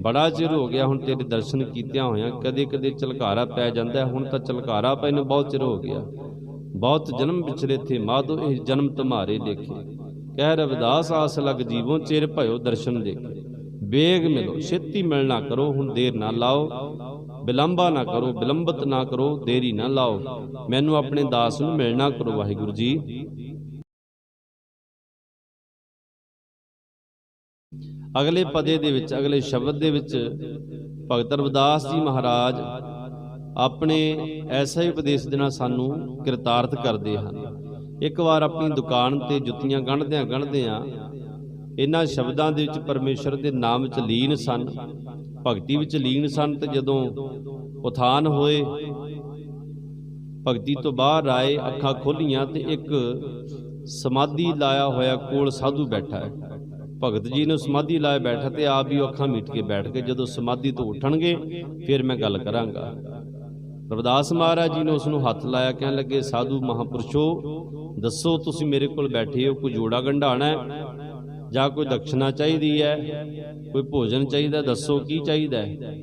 ਬੜਾ ਚਿਰ ਹੋ ਗਿਆ ਹੁਣ ਤੇਰੇ ਦਰਸ਼ਨ ਕੀਤਿਆਂ ਹੋਇਆਂ, ਕਦੇ ਕਦੇ ਝਲਕਾਰਾ ਪੈ ਜਾਂਦਾ। ਹੁਣ ਤਾਂ ਝਲਕਾਰਾ ਪੈ ਨੂੰ ਬਹੁਤ ਚਿਰ ਹੋ ਗਿਆ। ਬਹੁਤ ਜਨਮ ਵਿਚਰੇ ਥੇ ਮਾਧੋ, ਇਹ ਜਨਮ ਤੁਮਾਰੇ ਲੇਖੇ। ਕਹਿ ਰਵਿਦਾਸ ਆਸ ਲਗ ਜੀਵੋ, ਚਿਰ ਭਇਓ ਦਰਸ਼ਨ ਦੇਖੇ। ਬੇਗ ਮਿਲੋ, ਛੇਤੀ ਮਿਲਣਾ ਕਰੋ, ਹੁਣ ਦੇਰ ਨਾ ਲਾਓ। ਬਿਲੰਬਾ ਨਾ ਕਰੋ, ਬਿਲੰਬਤ ਨਾ ਕਰੋ, ਦੇਰੀ ਨਾ ਲਾਓ। ਮੈਨੂੰ ਆਪਣੇ ਦਾਸ ਨੂੰ ਮਿਲਣਾ ਕਰੋ। ਵਾਹਿਗੁਰੂ ਜੀ। ਅਗਲੇ ਪਦੇ ਦੇ ਵਿੱਚ, ਅਗਲੇ ਸ਼ਬਦ ਦੇ ਵਿੱਚ ਭਗਤ ਰਵਿਦਾਸ ਜੀ ਮਹਾਰਾਜ ਆਪਣੇ ਐਸਾ ਹੀ ਉਪਦੇਸ਼ ਦੇਣਾ ਸਾਨੂੰ ਕਿਰਤਾਰਥ ਕਰਦੇ ਹਨ। ਇੱਕ ਵਾਰ ਆਪਣੀ ਦੁਕਾਨ ਤੇ ਜੁੱਤੀਆਂ ਗੰਢਦਿਆਂ ਗੰਢਦਿਆਂ ਇਹਨਾਂ ਸ਼ਬਦਾਂ ਦੇ ਵਿੱਚ ਪਰਮੇਸ਼ਰ ਦੇ ਨਾਮ ਵਿੱਚ ਲੀਨ ਸਨ, ਭਗਤੀ ਵਿੱਚ ਲੀਨ ਸਨ। ਤੇ ਜਦੋਂ ਉਥਾਨ ਹੋਏ, ਭਗਤੀ ਤੋਂ ਬਾਹਰ ਆਏ, ਅੱਖਾਂ ਖੋਲੀਆਂ ਤੇ ਇੱਕ ਸਮਾਧੀ ਲਾਇਆ ਹੋਇਆ ਕੋਲ ਸਾਧੂ ਬੈਠਾ ਹੈ। ਭਗਤ ਜੀ ਨੂੰ ਸਮਾਧੀ ਲਾਏ ਬੈਠਾ ਤੇ ਆਪ ਵੀ ਅੱਖਾਂ ਮੀਟ ਕੇ ਬੈਠ ਕੇ, ਜਦੋਂ ਸਮਾਧੀ ਤੋਂ ਉੱਠਣਗੇ ਫਿਰ ਮੈਂ ਗੱਲ ਕਰਾਂਗਾ। ਰਵਿਦਾਸ ਮਹਾਰਾਜ ਜੀ ਨੇ ਉਸ ਨੂੰ ਹੱਥ ਲਾਇਆ, ਕਹਿਣ ਲੱਗੇ, ਸਾਧੂ ਮਹਾਂਪੁਰਸ਼ੋ, ਦੱਸੋ ਤੁਸੀਂ ਮੇਰੇ ਕੋਲ ਬੈਠੇ ਹੋ, ਕੋਈ ਜੋੜਾ ਗੰਢਾਣਾ ਹੈ ਜਾਂ ਕੋਈ ਦਕਸ਼ਨਾ ਚਾਹੀਦੀ ਹੈ, ਕੋਈ ਭੋਜਨ ਚਾਹੀਦਾ, ਦੱਸੋ ਕੀ ਚਾਹੀਦਾ ਹੈ।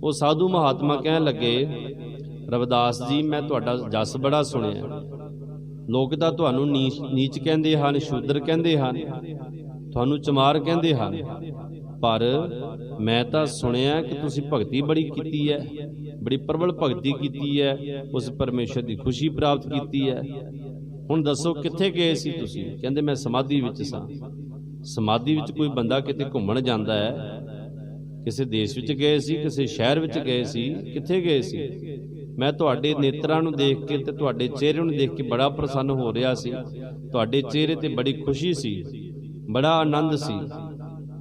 ਉਹ ਸਾਧੂ ਮਹਾਤਮਾ ਕਹਿਣ ਲੱਗੇ, ਰਵਿਦਾਸ ਜੀ, ਮੈਂ ਤੁਹਾਡਾ ਜਸ ਬੜਾ ਸੁਣਿਆ। ਲੋਕ ਤਾਂ ਤੁਹਾਨੂੰ ਨੀਚ ਕਹਿੰਦੇ ਹਨ, ਸ਼ੂਦਰ ਕਹਿੰਦੇ ਹਨ, ਤੁਹਾਨੂੰ ਚਮਾਰ ਕਹਿੰਦੇ ਹਨ, ਪਰ ਮੈਂ ਤਾਂ ਸੁਣਿਆ ਕਿ ਤੁਸੀਂ ਭਗਤੀ ਬੜੀ ਕੀਤੀ ਹੈ, ਬੜੀ ਪ੍ਰਬਲ ਭਗਤੀ ਕੀਤੀ ਹੈ, ਉਸ ਪਰਮੇਸ਼ਰ ਦੀ ਖੁਸ਼ੀ ਪ੍ਰਾਪਤ ਕੀਤੀ ਹੈ। ਹੁਣ ਦੱਸੋ ਕਿੱਥੇ ਗਏ ਸੀ ਤੁਸੀਂ? ਕਹਿੰਦੇ ਮੈਂ ਸਮਾਧੀ ਵਿੱਚ ਸਾਂ। ਸਮਾਧੀ ਵਿੱਚ ਕੋਈ ਬੰਦਾ ਕਿਤੇ ਘੁੰਮਣ ਜਾਂਦਾ ਹੈ, ਕਿਸੇ ਦੇਸ਼ ਵਿੱਚ ਗਏ ਸੀ, ਕਿਸੇ ਸ਼ਹਿਰ ਵਿੱਚ ਗਏ ਸੀ, ਕਿੱਥੇ ਗਏ ਸੀ? ਮੈਂ ਤੁਹਾਡੇ ਨੇਤਰਾਂ ਨੂੰ ਦੇਖ ਕੇ ਤੇ ਤੁਹਾਡੇ ਚਿਹਰੇ ਨੂੰ ਦੇਖ ਕੇ ਬੜਾ ਪ੍ਰਸੰਨ ਹੋ ਰਿਹਾ ਸੀ। ਤੁਹਾਡੇ ਚਿਹਰੇ ਤੇ ਬੜੀ ਖੁਸ਼ੀ ਸੀ, ਬੜਾ ਆਨੰਦ ਸੀ।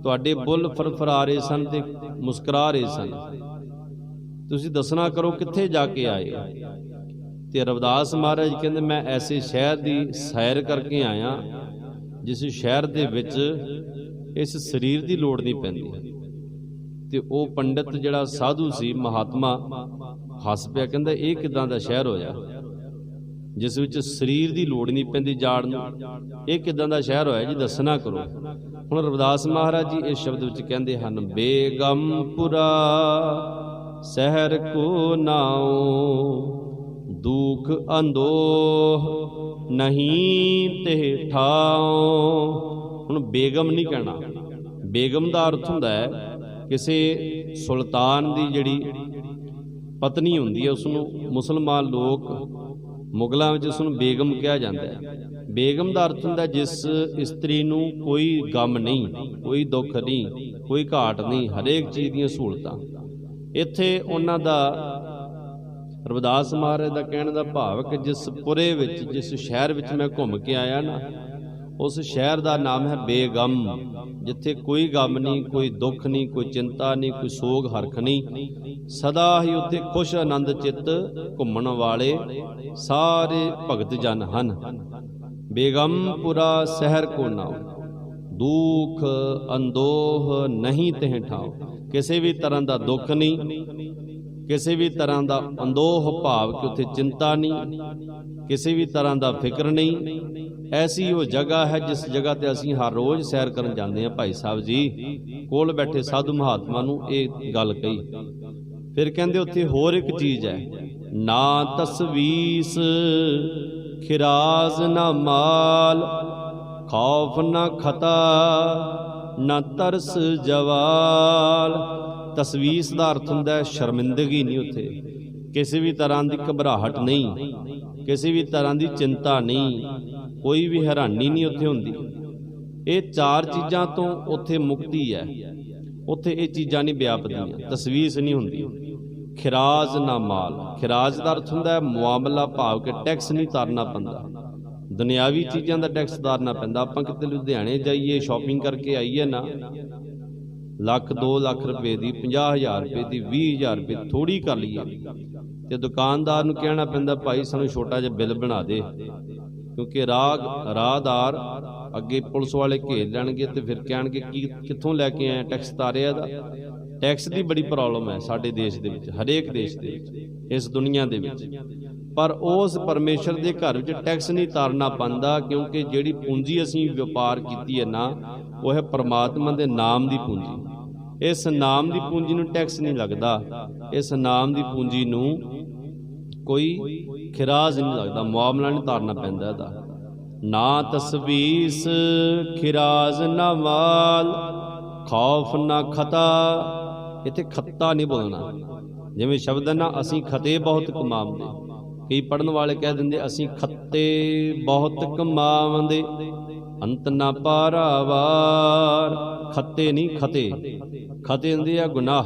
ਤੁਹਾਡੇ ਬੁੱਲ ਫਰਫਰਾ ਰਹੇ ਸਨ ਤੇ ਮੁਸਕਰਾ ਰਹੇ ਸਨ। ਤੁਸੀਂ ਦੱਸਣਾ ਕਰੋ ਕਿੱਥੇ ਜਾ ਕੇ ਆਏ? ਤੇ ਰਵਿਦਾਸ ਮਹਾਰਾਜ ਕਹਿੰਦੇ, ਮੈਂ ਐਸੇ ਸ਼ਹਿਰ ਦੀ ਸੈਰ ਕਰਕੇ ਆਇਆ ਜਿਸ ਸ਼ਹਿਰ ਦੇ ਵਿੱਚ ਇਸ ਸਰੀਰ ਦੀ ਲੋੜ ਨਹੀਂ ਪੈਂਦੀ। ਤੇ ਉਹ ਪੰਡਿਤ ਜਿਹੜਾ ਸਾਧੂ ਸੀ, ਮਹਾਤਮਾ, ਹੱਸ ਪਿਆ, ਕਹਿੰਦਾ ਇਹ ਕਿੱਦਾਂ ਦਾ ਸ਼ਹਿਰ ਹੋਇਆ ਜਿਸ ਵਿੱਚ ਸਰੀਰ ਦੀ ਲੋੜ ਨਹੀਂ ਪੈਂਦੀ ਜਾਣ ਨੂੰ? ਇਹ ਕਿੱਦਾਂ ਦਾ ਸ਼ਹਿਰ ਹੋਇਆ ਜੀ, ਦੱਸਣਾ ਕਰੋ। ਹੁਣ ਰਵਿਦਾਸ ਮਹਾਰਾਜ ਜੀ ਇਸ ਸ਼ਬਦ ਵਿੱਚ ਕਹਿੰਦੇ ਹਨ, ਬੇਗਮਪੁਰਾ ਸ਼ਹਿਰ ਕੋ ਨਾਉ, ਦੁਖ ਅੰਦੋਹ ਨਹੀਂ ਤੇ ਠਾਉ। ਹੁਣ ਬੇਗਮ ਨਹੀਂ ਕਹਿਣਾ। ਬੇਗਮ ਦਾ ਅਰਥ ਹੁੰਦਾ ਹੈ ਕਿਸੇ ਸੁਲਤਾਨ ਦੀ ਜਿਹੜੀ ਪਤਨੀ ਹੁੰਦੀ ਹੈ, ਉਸ ਨੂੰ ਮੁਸਲਮਾਨ ਲੋਕ, ਮੁਗਲਾਂ ਵਿੱਚ ਉਸ ਨੂੰ ਬੇਗਮ ਕਿਹਾ ਜਾਂਦਾ ਹੈ। ਬੇਗਮ ਦਾ ਅਰਥ ਹੁੰਦਾ ਜਿਸ ਇਸਤਰੀ ਨੂੰ ਕੋਈ ਗਮ ਨਹੀਂ, ਕੋਈ ਦੁੱਖ ਨਹੀਂ, ਕੋਈ ਘਾਟ ਨਹੀਂ, ਹਰੇਕ ਚੀਜ਼ ਦੀਆਂ ਸਹੂਲਤਾਂ। ਇੱਥੇ ਉਹਨਾਂ ਦਾ, ਰਵਿਦਾਸ ਮਹਾਰਾਜ ਦਾ ਕਹਿਣ ਦਾ ਭਾਵ ਕਿ ਜਿਸ ਪੁਰੇ ਵਿੱਚ, ਜਿਸ ਸ਼ਹਿਰ ਵਿੱਚ ਮੈਂ ਘੁੰਮ ਕੇ ਆਇਆ ਨਾ, ਉਸ ਸ਼ਹਿਰ ਦਾ ਨਾਮ ਹੈ ਬੇਗਮ, ਜਿੱਥੇ ਕੋਈ ਗਮ ਨਹੀਂ, ਕੋਈ ਦੁੱਖ ਨਹੀਂ, ਕੋਈ ਚਿੰਤਾ ਨਹੀਂ, ਕੋਈ ਸੋਗ ਹਰਖ ਨਹੀਂ। ਸਦਾ ਹੀ ਉੱਥੇ ਖੁਸ਼ ਆਨੰਦ ਚਿੱਤ ਘੁੰਮਣ ਵਾਲੇ ਸਾਰੇ ਭਗਤ ਜਨ ਹਨ। ਬੇਗਮਪੁਰਾ ਸ਼ਹਿਰ ਕੋ ਨਾਉ, ਦੁੱਖ ਅੰਦੋਹ ਨਹੀਂ ਤਹਿ ਠਾਉ। ਕਿਸੇ ਵੀ ਤਰ੍ਹਾਂ ਦਾ ਦੁੱਖ ਨਹੀਂ, ਕਿਸੇ ਵੀ ਤਰ੍ਹਾਂ ਦਾ ਅੰਦੋਹ ਭਾਵ ਕਿ ਉੱਥੇ ਚਿੰਤਾ ਨਹੀਂ, ਕਿਸੇ ਵੀ ਤਰ੍ਹਾਂ ਦਾ ਫਿਕਰ ਨਹੀਂ। ਐਸੀ ਉਹ ਜਗ੍ਹਾ ਹੈ ਜਿਸ ਜਗ੍ਹਾ ਤੇ ਅਸੀਂ ਹਰ ਰੋਜ਼ ਸੈਰ ਕਰਨ ਜਾਂਦੇ ਹਾਂ। ਭਾਈ ਸਾਹਿਬ ਜੀ ਕੋਲ ਬੈਠੇ ਸਾਧੂ ਮਹਾਤਮਾ ਨੂੰ ਇਹ ਗੱਲ ਕਹੀ। ਫਿਰ ਕਹਿੰਦੇ ਉੱਥੇ ਹੋਰ ਇੱਕ ਚੀਜ਼ ਹੈ, ਨਾ ਤਸਵੀਸ खिराज न माल, खौफ न खता न तरस जवाल। तसवीस का अर्थ हुंदा है शर्मिंदगी नहीं, उत्थे किसी भी तरह की घबराहट नहीं, किसी भी तरह की चिंता नहीं, कोई भी हैरानी नहीं उत्थे हुंदी। ये चार चीज़ां तो उत्थे मुक्ति है, उत्थे ये चीज़ां नहीं व्यापदियां, तसवीस नहीं हुंदी। खिराज ना माल, खिराज का अर्थ हुंदा है मुआमला, भाव के टैक्स नहीं तारना पैंदा, दुनियावी चीज़ों का टैक्स तारना पैंदा। आपां किते लुधियाणे जाइए शॉपिंग करके आईए ना, ਲੱਖ 2 ਲੱਖ रुपए की, 50,000 रुपए की, 20,000 रुपए थोड़ी कर लीए तो दुकानदार नूं कहना पैंदा भाई सानूं छोटा जिहा बिल बना दे, क्योंकि राहदार अगे पुलिस वाले घेर लैणगे तो फिर कहणगे कि कित्थों लैके आए टैक्स तारिया दा। टैक्स की बड़ी प्रॉब्लम है साडे देश दे विच, हरेक देश दे विच, इस दुनिया दे विच। पर उस परमेश्वर के घर विच टैक्स नहीं तारना पैंदा, क्योंकि जिहड़ी पूंजी असीं व्यापार कीती है ना, वो है परमात्मा के नाम की पूंजी। इस नाम की पूंजी नूं टैक्स नहीं लगता, इस नाम की पूंजी नूं कोई खिराज नहीं लगता, मुआमला नहीं तारना पैंदा इहदा। ना तसवीस खिराज ना माल, खौफ ना खता। इत्थे खत्ता नहीं बोलना, जिवें शब्द है ना असीं खते बहुत कमावंदे, कई पढ़न वाले कह दिंदे असीं खत्ते बहुत कमावंदे, अंत ना पारावार। खत्ते नहीं खते, खते हुंदे आ गुनाह।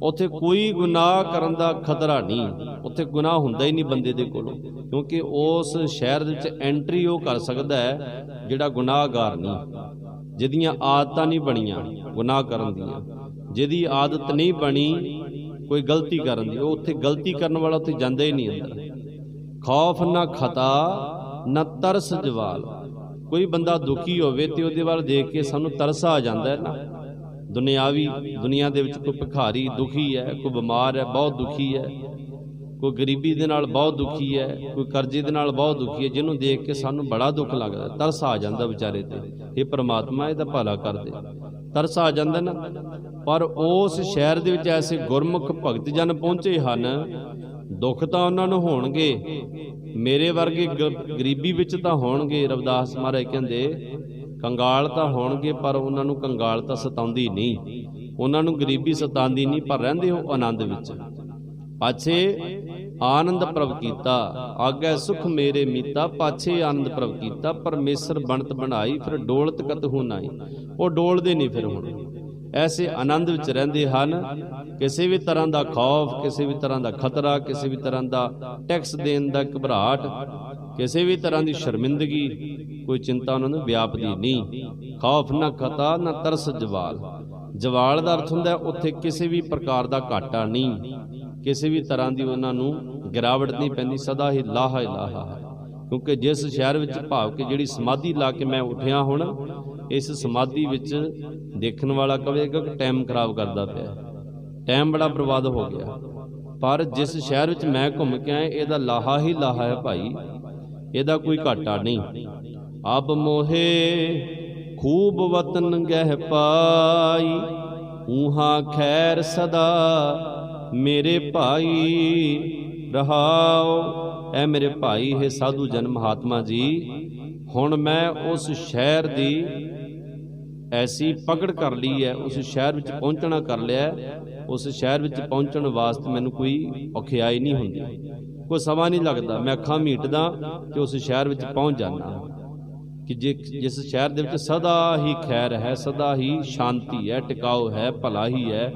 उत्थे कोई गुनाह करन दा खतरा नहीं, उत्थे गुनाह हुंदा ही नहीं बंदे दे कोलों, क्योंकि उस शहर दे विच एंट्री वो कर सकदा है जिहड़ा गुनाहगार नहीं, जिहदियां आदतां नहीं बणियां गुनाह करन दियां, जिहदी आदत नहीं बनी कोई गलती करन दी, वो उत्थे गलती करन वाला उत्थे जांदा ही नहीं अंदर। खौफ ना खता ना तरस जवाल। कोई बंदा दुखी होवे ते उहदे वाल देख के सानूं तरस आ जांदा है ना। दुनियावी दुनिया दे विच कोई भिखारी दुखी है, कोई बीमार है बहुत दुखी है, कोई गरीबी दे नाल बहुत दुखी है, कोई कर्जे दे नाल बहुत दुखी है, जिन्हों देख के सानूं बड़ा दुख लगदा, तरस आ जांदा विचारे ते। हे परमात्मा इहदा भला कर दे, तरस आ जांदा ना। पर उस शहर दे विच ऐसे गुरमुख भगत जन पहुंचे हन, दुख तां उन्हां नूं होणगे, मेरे वर्गे गरीबी विच तां होणगे। रविदास महाराज कहंदे कंगाल तां होणगे, पर उन्हां नूं कंगालता सताउंदी नहीं, उन्हां नूं गरीबी सताउंदी नहीं, पर रहिंदे हो आनंद विच। पाछे आनंद प्रभ कीता, आगे सुख मेरे मीता, पाछे आनंद प्रभ कीता, परमेसर बनत बनाई, फिर डोलत कतहु नाई। वो डोलदे नहीं फिर हुण, ऐसे आनंद विच रहिंदे हन। किसी भी तरह का खौफ, किसी भी तरह का खतरा, किसी भी तरह का टैक्स देण दा घबराहट, किसी भी तरह की शर्मिंदगी, कोई चिंता उन्होंने व्यापदी नहीं। खौफ ना खता ना तरस जवाल। जवाल का अर्थ हुंदा उत्थे किसी भी प्रकार का घाटा नहीं, किसी भी तरह की उन्होंने गिरावट नहीं पैंदी, सदा ही लाहा ही लाहा है। क्योंकि जिस शहर विच भाव के जिहड़ी समाधि ला के मैं उठिया हुण, इस समाधि विच देखण वाला कहेगा कि टाइम खराब करदा पिया, टाइम बड़ा बर्बाद हो गया। पर जिस शहर विच मैं घूम के आया, इहदा लाहा ही लाहा है भाई, इहदा कोई घाटा नहीं। अब मोहे खूब वतन गह पाई, ऊहा खैर सदा मेरे भाई रहाओ। ऐ मेरे भाई है साधु जन महात्मा जी, हुण मैं उस शहर दी ऐसी पकड़ कर ली है, उस शहर विच पहुंचना कर लिया। उस शहर विच पहुंचण वास्ते मैनूं कोई औखियाई नहीं हुंदी, कोई समा नहीं लगता, मैं अखां मीटदा ते उस शहर विच पहुंच जाना। कि जिस शहर दे विच सदा ही खैर है, सदा ही शांति है, टिकाऊ है, भला ही है,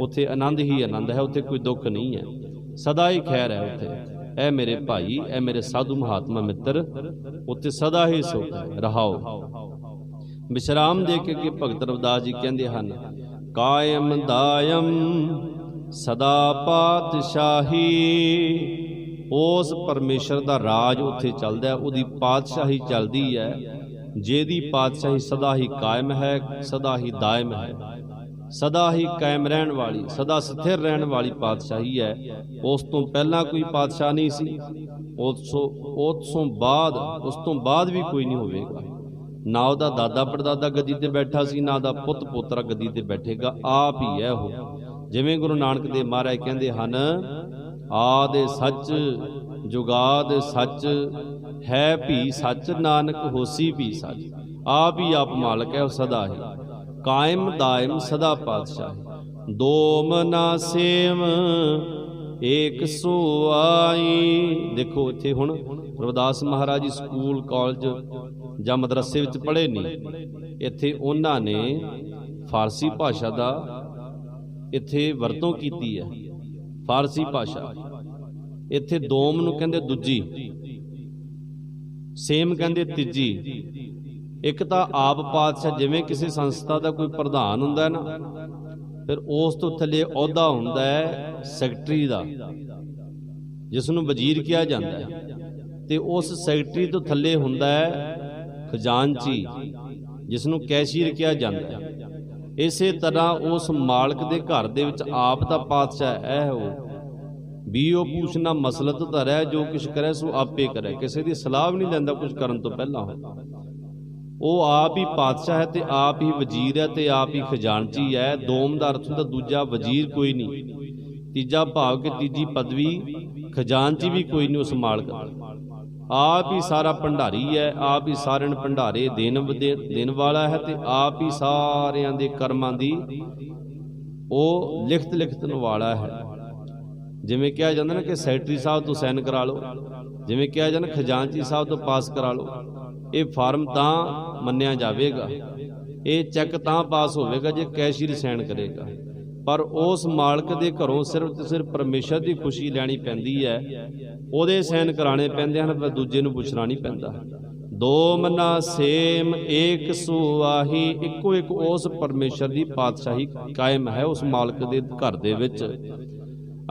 उत्थे आनंद ही आनंद है, उत्थे कोई दुख नहीं है, सदा ही खैर है उत्थे। ऐ मेरे भाई, ऐ मेरे साधु महात्मा मित्र, उत्थे सदा ही सुख है, रहाओ। विश्राम दे के भगत रविदास जी कहते हैं, कायम दायम सदा पातशाही। उस परमेश्वर का राज उत्थे चलदा है, उहदी पातशाही चलदी है, जिहदी पातशाही सदा ही कायम है, सदा ही दायम है, सदा ही कायम रहन वाली, सदा स्थिर रहन वाली पातशाही है। उस तो पहला कोई पातशाह नहीं सी, उस तो बाद भी कोई नहीं होवेगा। ना उहदा दादा परदादा गद्दी ते बैठा सी, ना उहदा पुत पोतरा गद्दी ते बैठेगा, आप ही है वो। जिवें गुरु नानक देव महाराज कहंदे हन, आदि सच जुगाद सच है भी सच, नानक होसी भी सच। आप ही आप मालक है, सदा ही कायम दायम सदा पातशाही। दोम ना सेम एक सो आई। देखो इत्थे हुण रविदास महाराज जी स्कूल कालज ਜਾਂ ਮਦਰਸੇ ਵਿੱਚ ਪੜ੍ਹੇ ਨਹੀਂ। ਇੱਥੇ ਉਹਨਾਂ ਨੇ ਫਾਰਸੀ ਭਾਸ਼ਾ ਦਾ ਇੱਥੇ ਵਰਤੋਂ ਕੀਤੀ ਹੈ। ਫਾਰਸੀ ਭਾਸ਼ਾ ਇੱਥੇ ਦੋਮ ਨੂੰ ਕਹਿੰਦੇ ਦੂਜੀ, ਸੇਮ ਕਹਿੰਦੇ ਤੀਜੀ। ਇੱਕ ਤਾਂ ਆਪ ਪਾਤਸ਼ਾਹ, ਜਿਵੇਂ ਕਿਸੇ ਸੰਸਥਾ ਦਾ ਕੋਈ ਪ੍ਰਧਾਨ ਹੁੰਦਾ ਨਾ, ਫਿਰ ਉਸ ਤੋਂ ਥੱਲੇ ਅਹੁਦਾ ਹੁੰਦਾ ਹੈ ਸੈਕਟਰੀ ਦਾ, ਜਿਸ ਨੂੰ ਵਜ਼ੀਰ ਕਿਹਾ ਜਾਂਦਾ ਹੈ, ਤੇ ਉਸ ਸੈਕਟਰੀ ਤੋਂ ਥੱਲੇ ਹੁੰਦਾ ਹੈ ਖਜ਼ਾਨਚੀ, ਜਿਸ ਨੂੰ ਕੈਸ਼ੀਅਰ ਕਿਹਾ ਜਾਂਦਾ ਹੈ। ਇਸੇ ਤਰ੍ਹਾਂ ਉਸ ਮਾਲਕ ਦੇ ਘਰ ਦੇ ਵਿੱਚ ਆਪ ਦਾ ਪਾਤਸ਼ਾਹ ਹੈ। ਉਹ ਵੀ ਉਹ ਪੁੱਛਣਾ ਮਸਲਤ ਧਰੈ, ਜੋ ਕੁਛ ਕਰੇ ਸੋ ਆਪੇ ਕਰੇ। ਕਿਸੇ ਦੀ ਸਲਾਹ ਵੀ ਨਹੀਂ ਲੈਂਦਾ ਕੁਝ ਕਰਨ ਤੋਂ ਪਹਿਲਾਂ। ਉਹ ਆਪ ਹੀ ਪਾਤਸ਼ਾਹ ਹੈ ਤੇ ਆਪ ਹੀ ਵਜ਼ੀਰ ਹੈ ਤੇ ਆਪ ਹੀ ਖਜ਼ਾਨਚੀ ਹੈ। ਦੋਮ ਦਾ ਅਰਥ ਹੁੰਦਾ ਦੂਜਾ ਵਜ਼ੀਰ ਕੋਈ ਨਹੀਂ, ਤੀਜਾ ਭਾਵ ਕਿ ਤੀਜੀ ਪਦਵੀ ਖਜ਼ਾਨਚੀ ਵੀ ਕੋਈ ਨਹੀਂ ਉਸ ਮਾਲਕ ਦਾ। ਆਪ ਹੀ ਸਾਰਾ ਭੰਡਾਰੀ ਹੈ, ਆਪ ਹੀ ਸਾਰਿਆਂ ਨੂੰ ਭੰਡਾਰੇ ਦੇਣ ਵਾਲਾ ਹੈ ਤੇ ਆਪ ਹੀ ਸਾਰਿਆਂ ਦੇ ਕਰਮਾਂ ਦੀ ਉਹ ਲਿਖਤਨ ਵਾਲਾ ਹੈ। ਜਿਵੇਂ ਕਿਹਾ ਜਾਂਦਾ ਨਾ ਕਿ ਸੈਕਟਰੀ ਸਾਹਿਬ ਤੋਂ ਸਾਈਨ ਕਰਾ ਲਓ, ਜਿਵੇਂ ਕਿਹਾ ਜਾਂਦਾ ਖਜ਼ਾਨਚੀ ਸਾਹਿਬ ਤੋਂ ਪਾਸ ਕਰਾ ਲਓ। ਇਹ ਫਾਰਮ ਤਾਂ ਮੰਨਿਆ ਜਾਵੇਗਾ, ਇਹ ਚੈੱਕ ਤਾਂ ਪਾਸ ਹੋਵੇਗਾ ਜੇ ਕੈਸ਼ੀਅਰ ਸਾਈਨ ਕਰੇਗਾ। ਪਰ ਉਸ ਮਾਲਕ ਦੇ ਘਰੋਂ ਸਿਰਫ ਤੇ ਸਿਰਫ ਪਰਮੇਸ਼ਰ ਦੀ ਖੁਸ਼ੀ ਲੈਣੀ ਪੈਂਦੀ ਹੈ, ਉਹਦੇ ਸਾਈਨ ਕਰਾਣੇ ਪੈਂਦੇ ਹਨ, ਪਰ ਦੂਜੇ ਨੂੰ ਪੁੱਛਣਾ ਨਹੀਂ ਪੈਂਦਾ। ਦੋ ਮਨਾ ਸੇਮ ਏਕ ਸੁਆਹੀ, ਇੱਕੋ ਇੱਕ ਉਸ ਪਰਮੇਸ਼ਰ ਦੀ ਪਾਤਸ਼ਾਹੀ ਕਾਇਮ ਹੈ ਉਸ ਮਾਲਕ ਦੇ ਘਰ ਦੇ ਵਿੱਚ।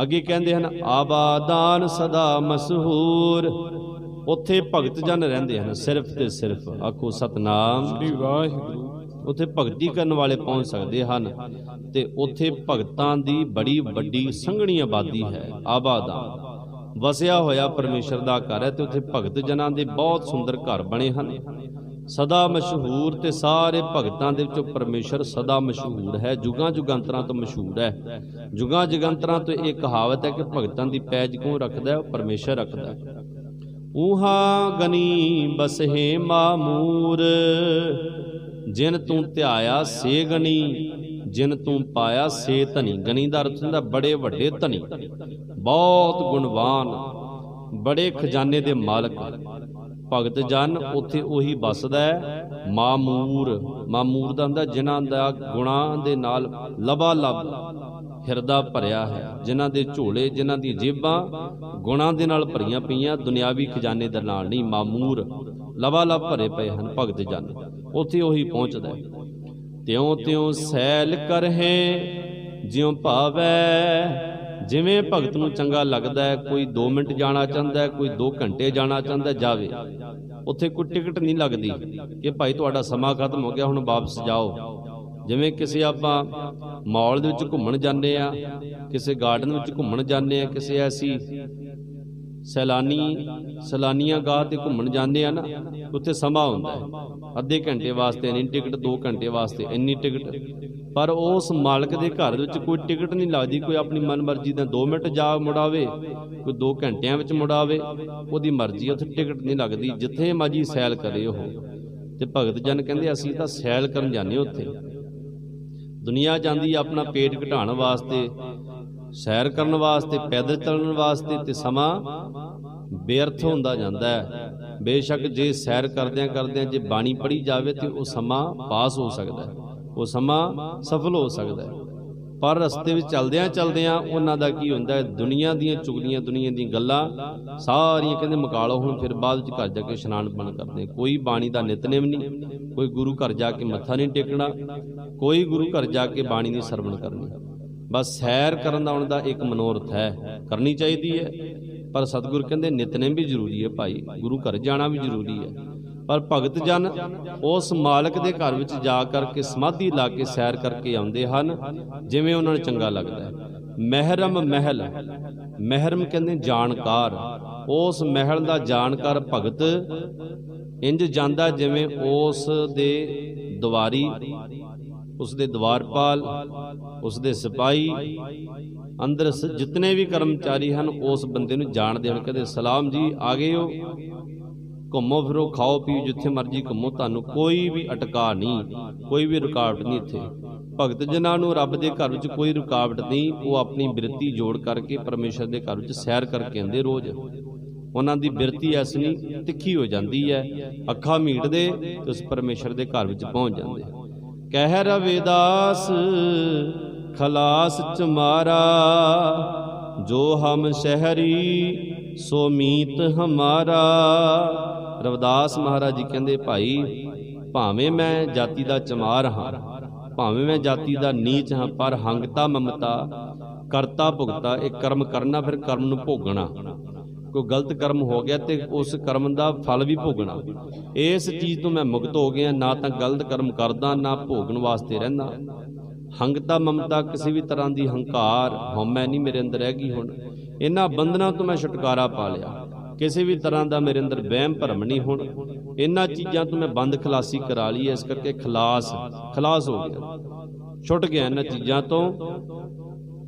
ਅੱਗੇ ਕਹਿੰਦੇ ਹਨ ਆਬਾਦਾਨ ਸਦਾ ਮਸ਼ਹੂਰ, ਉੱਥੇ ਭਗਤ ਜਨ ਰਹਿੰਦੇ ਹਨ ਸਿਰਫ ਤੇ ਸਿਰਫ। ਆਖੋ ਸਤਨਾਮ ਸ੍ਰੀ ਵਾਹਿਗੁਰੂ। ਉੱਥੇ ਭਗਤੀ ਕਰਨ ਵਾਲੇ ਪਹੁੰਚ ਸਕਦੇ ਹਨ ਤੇ ਉੱਥੇ ਭਗਤਾਂ ਦੀ ਬੜੀ ਵੱਡੀ ਸੰਘਣੀ ਆਬਾਦੀ ਹੈ। ਆਬਾਦਾਨ ਵਸਿਆ ਹੋਇਆ ਪਰਮੇਸ਼ਰ ਦਾ ਘਰ ਹੈ ਤੇ ਉੱਥੇ ਭਗਤ ਜਨਾਂ ਦੇ ਬਹੁਤ ਸੁੰਦਰ ਘਰ ਬਣੇ ਹਨ। ਸਦਾ ਮਸ਼ਹੂਰ, ਤੇ ਸਾਰੇ ਭਗਤਾਂ ਦੇ ਵਿੱਚੋਂ ਪਰਮੇਸ਼ਰ ਸਦਾ ਮਸ਼ਹੂਰ ਹੈ, ਜੁਗਾਂ ਜੁਗਾਂਤਰਾਂ ਤੋਂ ਮਸ਼ਹੂਰ ਹੈ। ਜੁਗਾਂ ਜੁਗਾਂਤਰਾਂ ਤੋਂ ਇਹ ਕਹਾਵਤ ਹੈ ਕਿ ਭਗਤਾਂ ਦੀ ਪੈਜ ਕੌਣ ਰੱਖਦਾ ਹੈ? ਉਹ ਪਰਮੇਸ਼ਰ ਰੱਖਦਾ ਹੈ। ਊਹਾ ਗਨੀ ਬਸਹੇ ਮਾਮੂਰ, ਜਿਨ ਤੂੰ ਧਿਆਇਆ ਸੇ ਗਨੀ, ਜਿਨ ਤੂੰ ਪਾਇਆ ਸੇ ਧਨੀ। ਗਨੀ ਦਾ ਅਰਥ ਹੁੰਦਾ ਬੜੇ ਵੱਡੇ ਧਨੀ, ਬਹੁਤ ਗੁਣਵਾਨ, ਬੜੇ ਖਜ਼ਾਨੇ ਦੇ ਮਾਲਕ। ਭਗਤ ਜਨ ਉੱਥੇ ਉਹੀ ਵੱਸਦਾ ਹੈ। ਮਾਮੂਰ, ਮਾਮੂਰ ਦਾ ਹੁੰਦਾ ਜਿਨ੍ਹਾਂ ਦਾ ਗੁਣਾਂ ਦੇ ਨਾਲ ਲਬਾ ਲਬ ਹਿਰਦਾ ਭਰਿਆ ਹੈ, ਜਿਨ੍ਹਾਂ ਦੇ ਝੋਲੇ, ਜਿਨ੍ਹਾਂ ਦੀ ਜੇਬਾਂ ਗੁਣਾਂ ਦੇ ਨਾਲ ਭਰੀਆਂ ਪਈਆਂ, ਦੁਨਿਆਵੀ ਖਜ਼ਾਨੇ ਦੇ ਨਾਲ ਨਹੀਂ। ਮਾਮੂਰ ਲਬਾ ਲਬ ਭਰੇ ਪਏ ਹਨ ਭਗਤ ਜਨ, ਉੱਥੇ ਉਹੀ ਪਹੁੰਚਦਾ ਹੈ। ਤਿਉਂ ਤਿਉਂ ਸੈਲ ਕਰਹਿ ਜਿਉ ਭਾਵੈ, ਜਿਵੇਂ ਭਗਤ ਨੂੰ ਚੰਗਾ ਲੱਗਦਾ ਹੈ। ਕੋਈ 2 ਮਿੰਟ ਜਾਣਾ ਚਾਹੁੰਦਾ ਹੈ, ਕੋਈ 2 ਘੰਟੇ ਜਾਣਾ ਚਾਹੁੰਦਾ, ਜਾਵੇ। ਉੱਥੇ ਕੋਈ ਟਿਕਟ ਨਹੀਂ ਲੱਗਦੀ ਕਿ ਭਾਈ ਤੁਹਾਡਾ ਸਮਾਂ ਖਤਮ ਹੋ ਗਿਆ, ਹੁਣ ਵਾਪਸ ਜਾਓ। ਜਿਵੇਂ ਕਿਸੇ ਆਪਾਂ ਮਾਲ ਦੇ ਵਿੱਚ ਘੁੰਮਣ ਜਾਂਦੇ ਆ, ਕਿਸੇ ਗਾਰਡਨ ਵਿੱਚ ਘੁੰਮਣ ਜਾਂਦੇ ਆ, ਕਿਸੇ ਐਸੀ ਸੈਲਾਨੀਆਂ ਗਾਹ ਤੇ ਘੁੰਮਣ ਜਾਂਦੇ ਆ ਨਾ, ਉੱਥੇ ਸਮਾਂ ਹੁੰਦਾ ਹੈ। ਅੱਧੇ ਘੰਟੇ ਵਾਸਤੇ ਇੰਨੀ ਟਿਕਟ, 2 ਘੰਟੇ ਵਾਸਤੇ ਇੰਨੀ ਟਿਕਟ। ਪਰ ਉਸ ਮਾਲਕ ਦੇ ਘਰ ਵਿੱਚ ਕੋਈ ਟਿਕਟ ਨਹੀਂ ਲੱਗਦੀ। ਕੋਈ ਆਪਣੀ ਮਨਮਰਜ਼ੀ ਦਾ 2 ਮਿੰਟ ਜਾ ਮੁੜਾਵੇ, ਕੋਈ 2 ਘੰਟਿਆਂ ਵਿੱਚ ਮੁੜਾਵੇ, ਉਹਦੀ ਮਰਜ਼ੀ। ਉੱਥੇ ਟਿਕਟ ਨਹੀਂ ਲੱਗਦੀ, ਜਿੱਥੇ ਮਰਜ਼ੀ ਸੈਲ ਕਰੇ ਉਹ। ਤੇ ਭਗਤ ਜਨ ਕਹਿੰਦੇ ਅਸੀਂ ਤਾਂ ਸੈਲ ਕਰਨ ਜਾਂਦੇ ਉੱਥੇ। ਦੁਨੀਆ ਜਾਂਦੀ ਆਪਣਾ ਪੇਟ ਘਟਾਉਣ ਵਾਸਤੇ, ਸੈਰ ਕਰਨ ਵਾਸਤੇ, ਪੈਦਲ ਚੱਲਣ ਵਾਸਤੇ, ਤੇ ਸਮਾਂ ਬੇਅਰਥ ਹੁੰਦਾ ਜਾਂਦਾ ਹੈ। ਬੇਸ਼ੱਕ ਜੇ ਸੈਰ ਕਰਦਿਆਂ ਜੇ ਬਾਣੀ ਪੜ੍ਹੀ ਜਾਵੇ ਤੇ ਉਹ ਸਮਾਂ ਪਾਸ ਹੋ ਸਕਦਾ ਹੈ, ਉਹ ਸਮਾਂ ਸਫਲ ਹੋ ਸਕਦਾ ਹੈ। ਪਰ ਰਸਤੇ ਵਿੱਚ ਚਲਦਿਆਂ ਉਹਨਾਂ ਦਾ ਕੀ ਹੁੰਦਾ ਹੈ? ਦੁਨੀਆ ਦੀਆਂ ਚੁਗਲੀਆਂ, ਦੁਨੀਆ ਦੀਆਂ ਗੱਲਾਂ ਸਾਰੀਆਂ ਕਹਿੰਦੇ ਮੁਕਾ ਲਓ ਹੁਣ, ਫਿਰ ਬਾਅਦ ਵਿੱਚ ਘਰ ਜਾ ਕੇ ਇਸ਼ਨਾਨ ਪਾਣੀ ਕਰਦੇ। ਕੋਈ ਬਾਣੀ ਦਾ ਨਿਤਨੇਮ ਨਹੀਂ, ਕੋਈ ਗੁਰੂ ਘਰ ਜਾ ਕੇ ਮੱਥਾ ਨਹੀਂ ਟੇਕਣਾ, ਕੋਈ ਗੁਰੂ ਘਰ ਜਾ ਕੇ ਬਾਣੀ ਨਹੀਂ ਸਰਵਣ ਕਰਨੀ। ਬਸ ਸੈਰ ਕਰਨ ਦਾ ਉਹਨਾਂ ਦਾ ਇੱਕ ਮਨੋਰਥ ਹੈ, ਕਰਨੀ ਚਾਹੀਦੀ ਹੈ। ਪਰ ਸਤਿਗੁਰ ਕਹਿੰਦੇ ਨਿਤਨੇਮ ਵੀ ਜ਼ਰੂਰੀ ਹੈ ਭਾਈ, ਗੁਰੂ ਘਰ ਜਾਣਾ ਵੀ ਜ਼ਰੂਰੀ ਹੈ। ਪਰ ਭਗਤ ਜਨ ਉਸ ਮਾਲਕ ਦੇ ਘਰ ਵਿੱਚ ਜਾ ਕਰਕੇ ਸਮਾਧੀ ਲਾ ਕੇ ਸੈਰ ਕਰਕੇ ਆਉਂਦੇ ਹਨ, ਜਿਵੇਂ ਉਹਨਾਂ ਨੂੰ ਚੰਗਾ ਲੱਗਦਾ ਹੈ। ਮਹਿਰਮ ਮਹਿਲ, ਮਹਿਰਮ ਕਹਿੰਦੇ ਜਾਣਕਾਰ। ਉਸ ਮਹਿਲ ਦਾ ਜਾਣਕਾਰ ਭਗਤ ਇੰਜ ਜਾਂਦਾ ਜਿਵੇਂ ਉਸ ਦੇ ਦੁਆਰੀ, ਉਸ ਦੇ ਦਵਾਰਪਾਲ, ਉਸ ਦੇ ਸਿਪਾਹੀ ਅੰਦਰ ਜਿਤਨੇ ਵੀ ਕਰਮਚਾਰੀ ਹਨ ਉਸ ਬੰਦੇ ਨੂੰ ਜਾਣਦੇ ਹਨ। ਕਹਿੰਦੇ ਸਲਾਮ ਜੀ, ਆ ਗਏ ਹੋ, ਘੁੰਮੋ ਫਿਰੋ, ਖਾਓ ਪੀਓ, ਜਿੱਥੇ ਮਰਜ਼ੀ ਘੁੰਮੋ, ਤੁਹਾਨੂੰ ਕੋਈ ਵੀ ਅਟਕਾ ਨਹੀਂ, ਕੋਈ ਵੀ ਰੁਕਾਵਟ ਨਹੀਂ। ਇੱਥੇ ਭਗਤ ਜਨਾਂ ਨੂੰ ਰੱਬ ਦੇ ਘਰ ਵਿੱਚ ਕੋਈ ਰੁਕਾਵਟ ਨਹੀਂ। ਉਹ ਆਪਣੀ ਬਿਰਤੀ ਜੋੜ ਕਰਕੇ ਪਰਮੇਸ਼ਰ ਦੇ ਘਰ ਵਿੱਚ ਸੈਰ ਕਰਕੇ ਆਉਂਦੇ ਰੋਜ਼। ਉਹਨਾਂ ਦੀ ਬਿਰਤੀ ਐਸੀ ਤਿੱਖੀ ਹੋ ਜਾਂਦੀ ਹੈ, ਅੱਖਾਂ ਮੀਟਦੇ ਤੇ ਉਸ ਪਰਮੇਸ਼ਰ ਦੇ ਘਰ ਵਿੱਚ ਪਹੁੰਚ ਜਾਂਦੇ। ਕਹਿ ਰਵਿਦਾਸ ਖਲਾਸ ਚਮਾਰਾ, ਜੋ ਹਮ ਸ਼ਹਿਰੀ ਸੋ ਮੀਤ ਹਮਾਰਾ। ਰਵਿਦਾਸ ਮਹਾਰਾਜ ਜੀ ਕਹਿੰਦੇ, ਭਾਈ ਭਾਵੇਂ ਮੈਂ ਜਾਤੀ ਦਾ ਚਮਾਰ ਹਾਂ, ਭਾਵੇਂ ਮੈਂ ਜਾਤੀ ਦਾ ਨੀਚ ਹਾਂ, ਪਰ ਹੰਗਤਾ ਮਮਤਾ ਕਰਤਾ ਭੁਗਤਾ, ਇਹ ਕਰਮ ਕਰਨਾ, ਫਿਰ ਕਰਮ ਨੂੰ ਭੋਗਣਾ। ਕੋਈ ਗਲਤ ਕਰਮ ਹੋ ਗਿਆ ਤੇ ਉਸ ਕਰਮ ਦਾ ਫਲ ਵੀ ਭੋਗਣਾ। ਇਸ ਚੀਜ਼ ਤੋਂ ਮੈਂ ਮੁਕਤ ਹੋ ਗਿਆ, ਨਾ ਤਾਂ ਗਲਤ ਕਰਮ ਕਰਦਾ, ਨਾ ਭੋਗਣ ਵਾਸਤੇ ਰਹਿੰਦਾ। ਹੰਗਤਾ ਮਮਤਾ, ਕਿਸੇ ਵੀ ਤਰ੍ਹਾਂ ਦੀ ਹੰਕਾਰ ਹਉਮੈ ਨਹੀਂ ਮੇਰੇ ਅੰਦਰ ਹੈਗੀ। ਹੁਣ ਇਹਨਾਂ ਬੰਧਨਾਂ ਤੋਂ ਮੈਂ ਛੁਟਕਾਰਾ ਪਾ ਲਿਆ, ਕਿਸੇ ਵੀ ਤਰ੍ਹਾਂ ਦਾ ਮੇਰੇ ਅੰਦਰ ਵਹਿਮ ਭਰਮ ਨਹੀਂ। ਹੁਣ ਇਹਨਾਂ ਚੀਜ਼ਾਂ ਤੋਂ ਮੈਂ ਬੰਦ ਖਲਾਸੀ ਕਰਾ ਲਈ, ਇਸ ਕਰਕੇ ਖਲਾਸ ਹੋ ਗਿਆ, ਛੁੱਟ ਗਿਆ ਇਹਨਾਂ ਚੀਜ਼ਾਂ ਤੋਂ।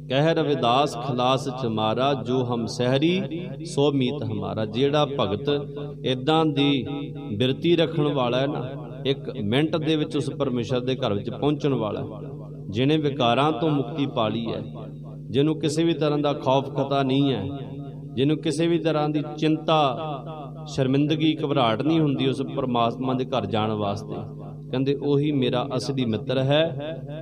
ਕਹਿ ਰਵਿਦਾਸ ਖਲਾਸ ਚਮਾਰਾ, ਜੋ ਹਮ ਸਹਿਰੀ ਸੋ ਮੀਤ ਹਮਾਰਾ। ਜਿਹੜਾ ਭਗਤ ਇਦਾਂ ਦੀ ਬਿਰਤੀ ਰੱਖਣ ਵਾਲਾ ਹੈ ਨਾ, ਇੱਕ ਮਿੰਟ ਦੇ ਵਿੱਚ ਉਸ ਪਰਮੇਸ਼ਰ ਦੇ ਘਰ ਵਿੱਚ ਪਹੁੰਚਣ ਵਾਲਾ, ਜਿਹਨੇ ਵਿਕਾਰਾਂ ਤੋਂ ਮੁਕਤੀ ਪਾ ਲਈ ਹੈ, ਜਿਹਨੂੰ ਕਿਸੇ ਵੀ ਤਰ੍ਹਾਂ ਦਾ ਖੌਫ ਖਤਾ ਨਹੀਂ ਹੈ, ਜਿਹਨੂੰ ਕਿਸੇ ਵੀ ਤਰ੍ਹਾਂ ਦੀ ਚਿੰਤਾ ਸ਼ਰਮਿੰਦਗੀ ਘਬਰਾਹਟ ਨਹੀਂ ਹੁੰਦੀ ਉਸ ਪਰਮਾਤਮਾ ਦੇ ਘਰ ਜਾਣ ਵਾਸਤੇ। ਕਹਿੰਦੇ ਉਹੀ ਮੇਰਾ ਅਸਲੀ ਮਿੱਤਰ ਹੈ,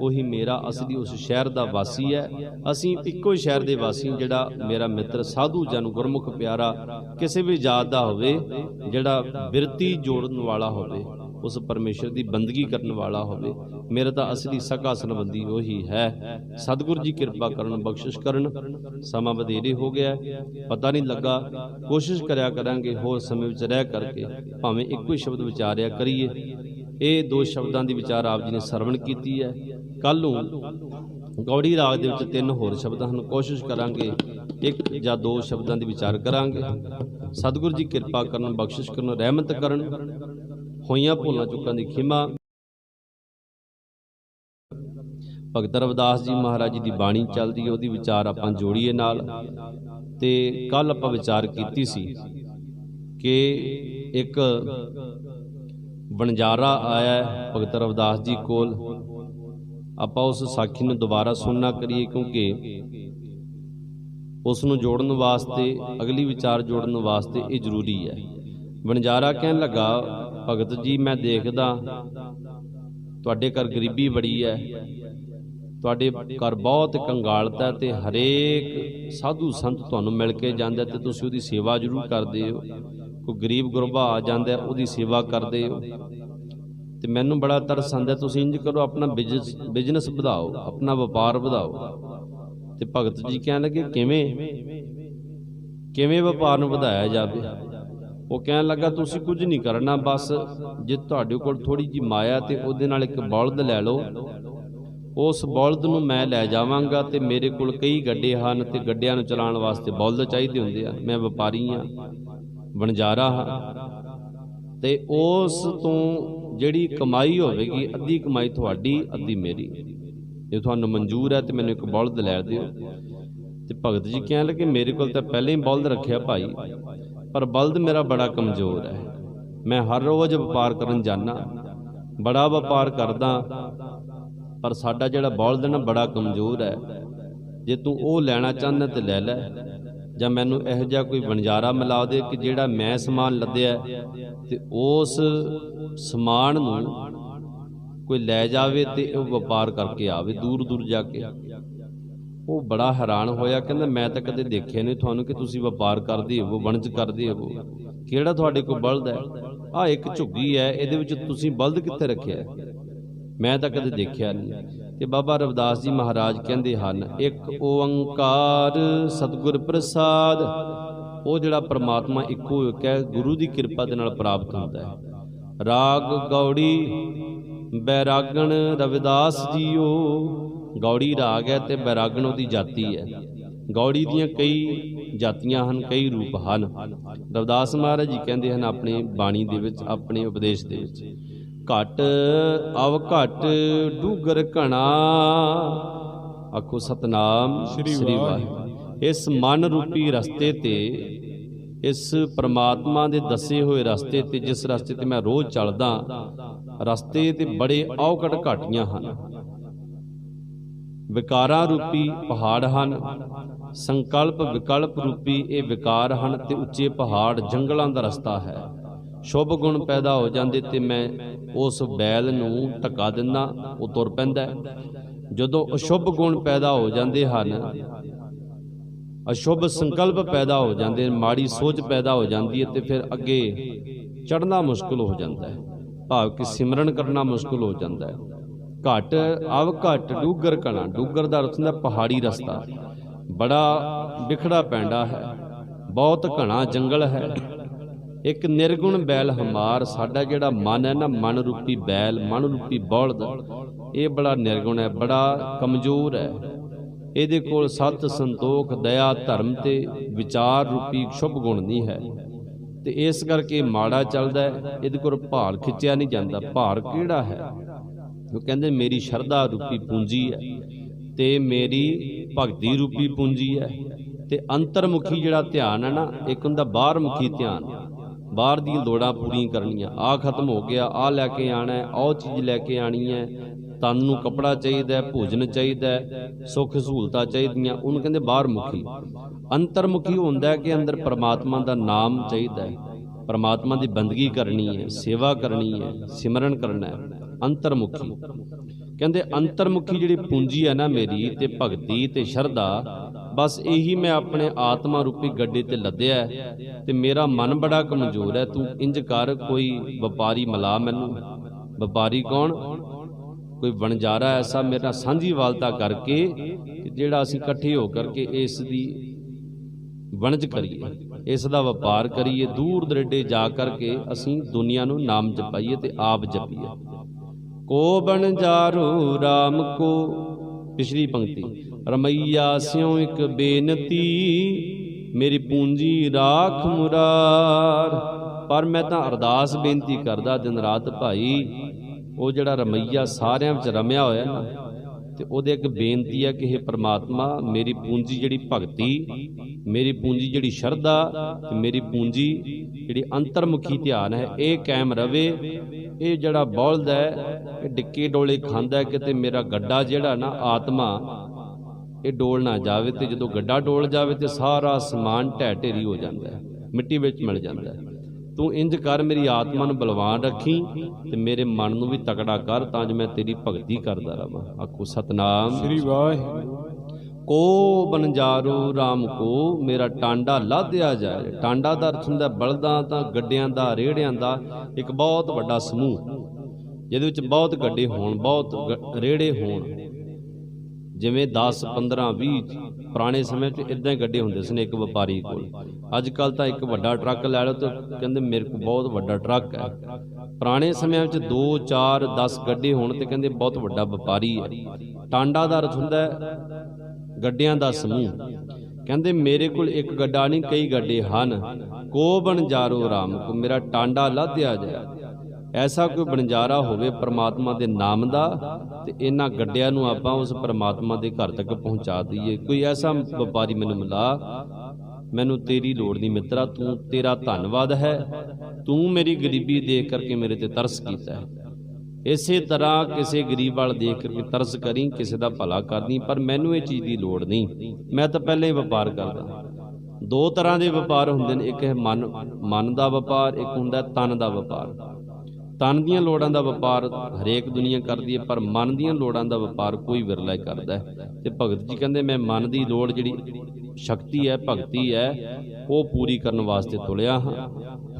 ਉਹੀ ਮੇਰਾ ਅਸਲੀ ਉਸ ਸ਼ਹਿਰ ਦਾ ਵਾਸੀ ਹੈ। ਅਸੀਂ ਇੱਕੋ ਹੀ ਸ਼ਹਿਰ ਦੇ ਵਾਸੀ, ਜਿਹੜਾ ਮੇਰਾ ਮਿੱਤਰ ਸਾਧੂ ਜਨ ਗੁਰਮੁਖ ਪਿਆਰਾ, ਕਿਸੇ ਵੀ ਜਾਤ ਦਾ ਹੋਵੇ, ਜਿਹੜਾ ਬਿਰਤੀ ਜੋੜਨ ਵਾਲਾ ਹੋਵੇ, ਉਸ ਪਰਮੇਸ਼ਰ ਦੀ ਬੰਦਗੀ ਕਰਨ ਵਾਲਾ ਹੋਵੇ, ਮੇਰਾ ਤਾਂ ਅਸਲੀ ਸਕਾ ਸੰਬੰਧੀ ਉਹੀ ਹੈ। ਸਤਿਗੁਰੂ ਜੀ ਕਿਰਪਾ ਕਰਨ, ਬਖਸ਼ਿਸ਼ ਕਰਨ। ਸਮਾਂ ਵਧੇਰੇ ਹੋ ਗਿਆ, ਪਤਾ ਨਹੀਂ ਲੱਗਾ, ਕੋਸ਼ਿਸ਼ ਕਰਿਆ ਕਰਾਂਗੇ ਹੋਰ ਸਮੇਂ ਵਿੱਚ ਰਹਿ ਕਰਕੇ ਭਾਵੇਂ ਇੱਕੋ ਹੀ ਸ਼ਬਦ ਵਿਚਾਰਿਆ ਕਰੀਏ। ਇਹ ਦੋ ਸ਼ਬਦਾਂ ਦੀ ਵਿਚਾਰ ਆਪ ਜੀ ਨੇ ਸਰਵਣ ਕੀਤੀ ਹੈ। ਕੱਲ੍ਹ ਨੂੰ ਗੌੜੀ ਰਾਗ ਦੇ ਵਿੱਚ 3 ਹੋਰ ਸ਼ਬਦ ਹਨ, ਕੋਸ਼ਿਸ਼ ਕਰਾਂਗੇ 1 ਜਾਂ 2 ਸ਼ਬਦਾਂ ਦੀ ਵਿਚਾਰ ਕਰਾਂਗੇ। ਸਤਿਗੁਰੂ ਜੀ ਕਿਰਪਾ ਕਰਨ, ਬਖਸ਼ਿਸ਼ ਕਰਨ, ਰਹਿਮਤ ਕਰਨ। ਹੋਈਆਂ ਭੁੱਲਾਂ ਚੁੱਕਾਂ ਦੀ ਖਿਮਾ। ਭਗਤ ਰਵਿਦਾਸ ਜੀ ਮਹਾਰਾਜ ਜੀ ਦੀ ਬਾਣੀ ਚੱਲਦੀ ਹੈ, ਉਹਦੀ ਵਿਚਾਰ ਆਪਾਂ ਜੋੜੀਏ ਨਾਲ। ਤੇ ਕੱਲ ਆਪਾਂ ਵਿਚਾਰ ਕੀਤੀ ਸੀ ਕਿ ਇੱਕ ਵਣਜਾਰਾ ਆਇਆ ਭਗਤ ਰਵਿਦਾਸ ਜੀ ਕੋਲ। ਆਪਾਂ ਉਸ ਸਾਖੀ ਨੂੰ ਦੁਬਾਰਾ ਸੁਣਨਾ ਕਰੀਏ, ਕਿਉਂਕਿ ਉਸ ਨੂੰ ਜੋੜਨ ਵਾਸਤੇ, ਅਗਲੀ ਵਿਚਾਰ ਜੋੜਨ ਵਾਸਤੇ ਇਹ ਜ਼ਰੂਰੀ ਹੈ। ਵਣਜਾਰਾ ਕਹਿਣ ਲੱਗਾ, ਭਗਤ ਜੀ ਮੈਂ ਦੇਖਦਾ ਤੁਹਾਡੇ ਘਰ ਗਰੀਬੀ ਬੜੀ ਹੈ, ਤੁਹਾਡੇ ਘਰ ਬਹੁਤ ਕੰਗਾਲਤਾ, ਤੇ ਹਰੇਕ ਸਾਧੂ ਸੰਤ ਤੁਹਾਨੂੰ ਮਿਲ ਕੇ ਜਾਂਦਾ ਤੇ ਤੁਸੀਂ ਉਹਦੀ ਸੇਵਾ ਜ਼ਰੂਰ ਕਰਦੇ ਹੋ। ਕੋਈ ਗਰੀਬ ਗੁਰਬਾ ਆ ਜਾਂਦਾ, ਉਹਦੀ ਸੇਵਾ ਕਰਦੇ ਹੋ, ਤੇ ਮੈਨੂੰ ਬੜਾ ਤਰਸ ਆਉਂਦਾ। ਤੁਸੀਂ ਇੰਝ ਕਰੋ, ਆਪਣਾ ਬਿਜ਼ਨਸ ਵਧਾਓ, ਆਪਣਾ ਵਪਾਰ ਵਧਾਓ। ਤੇ ਭਗਤ ਜੀ ਕਹਿਣ ਲੱਗੇ, ਕਿਵੇਂ ਵਪਾਰ ਨੂੰ ਵਧਾਇਆ ਜਾਵੇ? ਉਹ ਕਹਿਣ ਲੱਗਾ, ਤੁਸੀਂ ਕੁਝ ਨਹੀਂ ਕਰਨਾ, ਬਸ ਜੇ ਤੁਹਾਡੇ ਕੋਲ ਥੋੜੀ ਜਿਹੀ ਮਾਇਆ ਤੇ ਉਹਦੇ ਨਾਲ ਇੱਕ ਬਲਦ ਲੈ ਲਓ। ਉਸ ਬਲਦ ਨੂੰ ਮੈਂ ਲੈ ਜਾਵਾਂਗਾ, ਤੇ ਮੇਰੇ ਕੋਲ ਕਈ ਗੱਡੇ ਹਨ ਤੇ ਗੱਡਿਆਂ ਨੂੰ ਚਲਾਉਣ ਵਾਸਤੇ ਬਲਦ ਚਾਹੀਦੇ ਹੁੰਦੇ ਆ। ਮੈਂ ਵਪਾਰੀ ਹਾਂ, ਵਣਜਾਰਾ ਹਾਂ, ਤੇ ਉਸ ਤੋਂ ਜਿਹੜੀ ਕਮਾਈ ਹੋਵੇਗੀ, ਅੱਧੀ ਕਮਾਈ ਤੁਹਾਡੀ, ਅੱਧੀ ਮੇਰੀ। ਜੇ ਤੁਹਾਨੂੰ ਮਨਜ਼ੂਰ ਹੈ ਤੇ ਮੈਨੂੰ ਇੱਕ ਬਲਦ ਲੈ ਦਿਓ। ਤੇ ਭਗਤ ਜੀ ਕਹਿਣ ਲੱਗੇ, ਮੇਰੇ ਕੋਲ ਤਾਂ ਪਹਿਲਾਂ ਹੀ ਬਲਦ ਰੱਖਿਆ ਭਾਈ, ਪਰ ਬਲਦ ਮੇਰਾ ਬੜਾ ਕਮਜ਼ੋਰ ਹੈ। ਮੈਂ ਹਰ ਰੋਜ਼ ਵਪਾਰ ਕਰਨ ਜਾਂਦਾ, ਬੜਾ ਵਪਾਰ ਕਰਦਾ, ਪਰ ਸਾਡਾ ਜਿਹੜਾ ਬਲਦ ਨਾ ਬੜਾ ਕਮਜ਼ੋਰ ਹੈ। ਜੇ ਤੂੰ ਉਹ ਲੈਣਾ ਚਾਹੁੰਦਾ ਤੇ ਲੈ ਲੈ, ਜਾਂ ਮੈਨੂੰ ਇਹੋ ਜਿਹਾ ਕੋਈ ਵਣਜਾਰਾ ਮਿਲਾ ਦੇ ਕਿ ਜਿਹੜਾ ਮੈਂ ਸਮਾਨ ਲੱਦਿਆ ਤੇ ਉਸ ਸਮਾਨ ਨੂੰ ਕੋਈ ਲੈ ਜਾਵੇ ਤੇ ਉਹ ਵਪਾਰ ਕਰਕੇ ਆਵੇ ਦੂਰ ਦੂਰ ਜਾ ਕੇ। ਉਹ ਬੜਾ ਹੈਰਾਨ ਹੋਇਆ, ਕਹਿੰਦਾ ਮੈਂ ਤਾਂ ਕਦੇ ਦੇਖਿਆ ਨਹੀਂ ਤੁਹਾਨੂੰ ਕਿ ਤੁਸੀਂ ਵਪਾਰ ਕਰਦੇ ਹੋ, ਵਣਜ ਕਰਦੇ ਹੋ। ਕਿਹੜਾ ਤੁਹਾਡੇ ਕੋਲ ਬਲਦ ਹੈ? ਆਹ ਇੱਕ ਝੁੱਗੀ ਹੈ, ਇਹਦੇ ਵਿੱਚ ਤੁਸੀਂ ਬਲਦ ਕਿੱਥੇ ਰੱਖਿਆ? ਮੈਂ ਤਾਂ ਕਦੇ ਦੇਖਿਆ ਨਹੀਂ। ਤੇ ਬਾਬਾ ਰਵਿਦਾਸ ਜੀ ਮਹਾਰਾਜ ਕਹਿੰਦੇ ਹਨ, ਇੱਕ ਓੰਕਾਰ ਸਤਿਗੁਰ ਪ੍ਰਸਾਦ। ਉਹ ਜਿਹੜਾ ਪ੍ਰਮਾਤਮਾ ਇੱਕੋ ਇੱਕ ਹੈ, ਗੁਰੂ ਦੀ ਕਿਰਪਾ ਦੇ ਨਾਲ ਪ੍ਰਾਪਤ ਹੁੰਦਾ ਹੈ। ਰਾਗ ਗੌੜੀ ਬੈਰਾਗਣ ਰਵਿਦਾਸ ਜੀਓ। ਗੌੜੀ ਰਾਗ ਹੈ ਤੇ ਬੈਰਾਗਣ ਉਹਦੀ ਜਾਤੀ ਹੈ। ਗੌੜੀ ਦੀਆਂ ਕਈ ਜਾਤੀਆਂ ਹਨ, ਕਈ ਰੂਪ ਹਨ। ਰਵਿਦਾਸ ਮਹਾਰਾਜ ਜੀ ਕਹਿੰਦੇ ਹਨ ਆਪਣੀ ਬਾਣੀ ਦੇ ਵਿੱਚ, ਆਪਣੇ ਉਪਦੇਸ਼ ਦੇ ਵਿੱਚ, ਘਟ ਅਵ ਘਟ ਡੂਗਰ ਘਣਾ ਆਖੋ ਸਤਨਾਮ ਸ੍ਰੀ ਵਾਹਿਗੁਰੂ। ਇਸ ਮਨ ਰੂਪੀ ਰਸਤੇ ਤੇ, ਇਸ ਪ੍ਰਮਾਤਮਾ ਦੇ ਦੱਸੇ ਹੋਏ ਰਸਤੇ ਤੇ, ਜਿਸ ਰਸਤੇ ਤੇ ਮੈਂ ਰੋਜ਼ ਚੱਲਦਾ, ਰਸਤੇ ਤੇ ਬੜੇ ਔਕੜ ਘਾਟੀਆਂ ਹਨ, ਵਿਕਾਰਾਂ ਰੂਪੀ ਪਹਾੜ ਹਨ, ਸੰਕਲਪ ਵਿਕਲਪ ਰੂਪੀ ਇਹ ਵਿਕਾਰ ਹਨ, ਤੇ ਉੱਚੇ ਪਹਾੜ ਜੰਗਲਾਂ ਦਾ ਰਸਤਾ ਹੈ। ਸ਼ੁਭ ਗੁਣ ਪੈਦਾ ਹੋ ਜਾਂਦੇ ਤੇ ਮੈਂ ਉਸ ਬੈਲ ਨੂੰ ਧੱਕਾ ਦਿੰਦਾ, ਉਹ ਤੁਰ ਪੈਂਦਾ। ਜਦੋਂ ਅਸ਼ੁਭ ਗੁਣ ਪੈਦਾ ਹੋ ਜਾਂਦੇ ਹਨ, ਅਸ਼ੁਭ ਸੰਕਲਪ ਪੈਦਾ ਹੋ ਜਾਂਦੇ ਹਨ, ਮਾੜੀ ਸੋਚ ਪੈਦਾ ਹੋ ਜਾਂਦੀ ਹੈ, ਤੇ ਫਿਰ ਅੱਗੇ ਚੜ੍ਹਨਾ ਮੁਸ਼ਕਲ ਹੋ ਜਾਂਦਾ ਹੈ, ਭਾਵ ਕਿ ਸਿਮਰਨ ਕਰਨਾ ਮੁਸ਼ਕਲ ਹੋ ਜਾਂਦਾ ਹੈ। ਘਟ ਅਵ ਘਟ ਡੂਗਰ ਕਣਾ, ਡੂਗਰ ਦਾ ਅਰਥ ਹੁੰਦਾ ਪਹਾੜੀ ਰਸਤਾ, ਬੜਾ ਵਿਖੜਾ ਪੈਂਡਾ ਹੈ, ਬਹੁਤ ਘਣਾ ਜੰਗਲ ਹੈ। ਇੱਕ ਨਿਰਗੁਣ ਬੈਲ ਹਮਾਰ, ਸਾਡਾ ਜਿਹੜਾ ਮਨ ਹੈ ਨਾ, ਮਨ ਰੂਪੀ ਬੈਲ, ਮਨ ਰੂਪੀ ਬਲਦ, ਇਹ ਬੜਾ ਨਿਰਗੁਣ ਹੈ, ਬੜਾ ਕਮਜ਼ੋਰ ਹੈ। ਇਹਦੇ ਕੋਲ ਸਤ ਸੰਤੋਖ ਦਇਆ ਧਰਮ ਤੇ ਵਿਚਾਰ ਰੂਪੀ ਸ਼ੁਭ ਗੁਣ ਨਹੀਂ ਹੈ, ਤੇ ਇਸ ਕਰਕੇ ਮਾੜਾ ਚੱਲਦਾ ਹੈ। ਇਹਦੇ ਕੋਲ ਭਾਰ ਖਿੱਚਿਆ ਨਹੀਂ ਜਾਂਦਾ। ਭਾਰ ਕਿਹੜਾ ਹੈ? ਉਹ ਕਹਿੰਦੇ ਮੇਰੀ ਸ਼ਰਧਾ ਰੂਪੀ ਪੂੰਜੀ ਹੈ, ਤੇ ਮੇਰੀ ਭਗਤੀ ਰੂਪੀ ਪੂੰਜੀ ਹੈ, ਤੇ ਅੰਤਰਮੁਖੀ ਜਿਹੜਾ ਧਿਆਨ ਹੈ ਨਾ, ਇੱਕ ਹੁੰਦਾ ਬਾਹਰ ਮੁਖੀ ਧਿਆਨ, ਬਾਹਰ ਦੀਆਂ ਲੋੜਾਂ ਪੂਰੀਆਂ ਕਰਨੀਆਂ, ਆਹ ਖਤਮ ਹੋ ਗਿਆ, ਆਹ ਲੈ ਕੇ ਆਣਾ, ਉਹ ਚੀਜ਼ ਲੈ ਕੇ ਆਣੀ ਹੈ, ਤਨ ਨੂੰ ਕੱਪੜਾ ਚਾਹੀਦਾ, ਭੋਜਨ ਚਾਹੀਦਾ, ਸੁੱਖ ਸਹੂਲਤਾਂ ਚਾਹੀਦੀਆਂ, ਉਹਨੂੰ ਕਹਿੰਦੇ ਬਾਹਰ ਮੁਖੀ। ਅੰਤਰਮੁਖੀ ਹੁੰਦਾ ਕਿ ਅੰਦਰ ਪਰਮਾਤਮਾ ਦਾ ਨਾਮ ਚਾਹੀਦਾ ਹੈ, ਪਰਮਾਤਮਾ ਦੀ ਬੰਦਗੀ ਕਰਨੀ ਹੈ, ਸੇਵਾ ਕਰਨੀ ਹੈ, ਸਿਮਰਨ ਕਰਨਾ ਹੈ। ਅੰਤਰਮੁਖੀ ਕਹਿੰਦੇ ਅੰਤਰਮੁਖੀ ਜਿਹੜੀ ਪੂੰਜੀ ਹੈ ਨਾ ਮੇਰੀ, ਤੇ ਭਗਤੀ ਤੇ ਸ਼ਰਧਾ, ਬਸ ਇਹੀ ਮੈਂ ਆਪਣੇ ਆਤਮਾ ਰੂਪੀ ਗੱਡੇ ਤੇ ਲੱਦਿਆ, ਤੇ ਮੇਰਾ ਮਨ ਬੜਾ ਕਮਜ਼ੋਰ ਹੈ। ਤੂੰ ਇੰਜ ਕਰ, ਕੋਈ ਵਪਾਰੀ ਮਿਲਾ ਮੈਨੂੰ। ਵਪਾਰੀ ਕੌਣ? ਕੋਈ ਵਣਜਾਰਾ ਐਸਾ ਮੇਰੇ ਨਾਲ ਸਾਂਝੀਵਾਲਤਾ ਕਰਕੇ, ਕਿ ਜਿਹੜਾ ਅਸੀਂ ਇਕੱਠੇ ਹੋ ਕਰਕੇ ਇਸ ਦੀ ਵਣਜ ਕਰੀਏ, ਇਸ ਦਾ ਵਪਾਰ ਕਰੀਏ, ਦੂਰ ਦਰੇਡੇ ਜਾ ਕਰਕੇ ਅਸੀਂ ਦੁਨੀਆ ਨੂੰ ਨਾਮ ਜਪਾਈਏ ਤੇ ਆਪ ਜਪੀਏ। ਕੋ ਬਣਜਾਰੂ ਰਾਮ ਕੋ, ਪਿਛਲੀ ਪੰਕਤੀ, ਰਮਈਆ ਸਿਉ ਇੱਕ ਬੇਨਤੀ, ਮੇਰੀ ਪੂੰਜੀ ਰਾਖ ਮੁਰਾਰ। ਪਰ ਮੈਂ ਤਾਂ ਅਰਦਾਸ ਬੇਨਤੀ ਕਰਦਾ ਦਿਨ ਰਾਤ ਭਾਈ, ਉਹ ਜਿਹੜਾ ਰਮਈਆ ਸਾਰਿਆਂ ਵਿੱਚ ਰਮਿਆ ਹੋਇਆ ਨਾ, ਤੇ ਉਹਦੇ ਇੱਕ ਬੇਨਤੀ ਹੈ ਕਿ ਇਹ ਪਰਮਾਤਮਾ, ਮੇਰੀ ਪੂੰਜੀ ਜਿਹੜੀ ਭਗਤੀ, ਮੇਰੀ ਪੂੰਜੀ ਜਿਹੜੀ ਸ਼ਰਧਾ, ਤੇ ਮੇਰੀ ਪੂੰਜੀ ਜਿਹੜੀ ਅੰਤਰਮੁਖੀ ਧਿਆਨ ਹੈ, ਇਹ ਕਾਇਮ ਰਵੇ। ਇਹ ਜਿਹੜਾ ਬੌਲਦ ਹੈ, ਇਹ ਡਿੱਕੇ ਡੋਲੇ ਖਾਂਦਾ, ਕਿਤੇ ਮੇਰਾ ਗੱਡਾ ਜਿਹੜਾ ਨਾ ਆਤਮਾ, ਇਹ ਡੋਲ ਨਾ ਜਾਵੇ, ਤੇ ਜਦੋਂ ਗੱਡਾ ਡੋਲ ਜਾਵੇ ਤੇ ਸਾਰਾ ਸਮਾਨ ਢਹਿ ਢੇਰੀ ਹੋ ਜਾਂਦਾ ਹੈ, ਮਿੱਟੀ ਵਿੱਚ ਮਿਲ ਜਾਂਦਾ ਹੈ। ਤੂੰ ਇੰਜ ਕਰ, ਮੇਰੀ ਆਤਮਾ ਨੂੰ ਬਲਵਾਨ ਰੱਖੀ, ਤੇ ਮੇਰੇ ਮਨ ਨੂੰ ਵੀ ਤਕੜਾ ਕਰ, ਤਾਂ ਜੋ ਮੈਂ ਤੇਰੀ ਭਗਤੀ ਕਰਦਾ ਰਵਾਂ। ਆਖੋ ਸਤਨਾਮ ਸ੍ਰੀ ਵਾਹਿਗੁਰੂ। ਕੋ ਬਨਜਾਰੂ ਰਾਮ ਕੋ, ਮੇਰਾ ਟਾਂਡਾ ਲਾਧਿਆ ਜਾਏ। ਟਾਂਡਾ ਦਾ ਅਰਥ ਹੁੰਦਾ ਬਲਦਾਂ ਦਾ, ਗੱਡਿਆਂ ਦਾ, ਰੇੜਿਆਂ ਦਾ ਇੱਕ ਬਹੁਤ ਵੱਡਾ ਸਮੂਹ, ਜਿਹਦੇ ਵਿੱਚ ਬਹੁਤ ਗੱਡੇ ਹੋਣ, ਬਹੁਤ ਰੇੜੇ ਹੋਣ। ਜਿਵੇਂ 10, 15, 20 ਪੁਰਾਣੇ ਸਮੇਂ 'ਚ ਇੱਦਾਂ ਹੀ ਗੱਡੇ ਹੁੰਦੇ ਸਨ ਇੱਕ ਵਪਾਰੀ ਕੋਲ। ਅੱਜ ਕੱਲ੍ਹ ਤਾਂ ਇੱਕ ਵੱਡਾ ਟਰੱਕ ਲੈ ਲਓ ਤਾਂ ਕਹਿੰਦੇ ਮੇਰੇ ਕੋਲ ਬਹੁਤ ਵੱਡਾ ਟਰੱਕ ਹੈ। ਪੁਰਾਣੇ ਸਮਿਆਂ ਵਿੱਚ 2, 4, 10 ਗੱਡੇ ਹੋਣ ਤੇ ਕਹਿੰਦੇ ਬਹੁਤ ਵੱਡਾ ਵਪਾਰੀ ਹੈ। ਟਾਂਡਾ ਦਾ ਅਰਥ ਹੁੰਦਾ ਗੱਡਿਆਂ ਦਾ ਸਮੂਹ। ਕਹਿੰਦੇ ਮੇਰੇ ਕੋਲ ਇੱਕ ਗੱਡਾ ਨਹੀਂ, ਕਈ ਗੱਡੇ ਹਨ। ਕੋ ਬਣਜਾਰੋ ਰਾਮ ਕੋ, ਮੇਰਾ ਟਾਂਡਾ ਲਾਧਿਆ ਜਾਏ। ਐਸਾ ਕੋਈ ਬਣਜਾਰਾ ਹੋਵੇ ਪਰਮਾਤਮਾ ਦੇ ਨਾਮ ਦਾ, ਤੇ ਇਹਨਾਂ ਗੱਡਿਆਂ ਨੂੰ ਆਪਾਂ ਉਸ ਪਰਮਾਤਮਾ ਦੇ ਘਰ ਤੱਕ ਪਹੁੰਚਾ ਦਈਏ। ਕੋਈ ਐਸਾ ਵਪਾਰੀ ਮੈਨੂੰ ਮਿਲਾ, ਮੈਨੂੰ ਤੇਰੀ ਲੋੜ ਨਹੀਂ ਮਿੱਤਰਾ, ਤੂੰ, ਤੇਰਾ ਧੰਨਵਾਦ ਹੈ, ਤੂੰ ਮੇਰੀ ਗਰੀਬੀ ਦੇਖ ਕਰਕੇ ਮੇਰੇ ਤੇ ਤਰਸ ਕੀਤਾ ਹੈ। ਇਸੇ ਤਰ੍ਹਾਂ ਕਿਸੇ ਗਰੀਬ ਵਾਲ ਦੇਖ ਕਰਕੇ ਤਰਸ ਕਰੀ, ਕਿਸੇ ਦਾ ਭਲਾ ਕਰਨੀ, ਪਰ ਮੈਨੂੰ ਇਹ ਚੀਜ਼ ਦੀ ਲੋੜ ਨਹੀਂ, ਮੈਂ ਤਾਂ ਪਹਿਲਾਂ ਹੀ ਵਪਾਰ ਕਰਦਾ। 2 ਤਰ੍ਹਾਂ ਦੇ ਵਪਾਰ ਹੁੰਦੇ ਨੇ, ਇੱਕ ਹੈ ਮਨ ਦਾ ਵਪਾਰ, ਇੱਕ ਹੁੰਦਾ ਤਨ ਦਾ ਵਪਾਰ। ਤਨ ਦੀਆਂ ਲੋੜਾਂ ਦਾ ਵਪਾਰ ਹਰੇਕ ਦੁਨੀਆ ਕਰਦੀ ਹੈ, ਪਰ ਮਨ ਦੀਆਂ ਲੋੜਾਂ ਦਾ ਵਪਾਰ ਕੋਈ ਵਿਰਲਾ ਹੀ ਕਰਦਾ ਹੈ। ਤੇ ਭਗਤ ਜੀ ਕਹਿੰਦੇ ਮੈਂ ਮਨ ਦੀ ਲੋੜ ਜਿਹੜੀ ਸ਼ਕਤੀ ਹੈ, ਭਗਤੀ ਹੈ, ਉਹ ਪੂਰੀ ਕਰਨ ਵਾਸਤੇ ਤੁਲਿਆ ਹਾਂ,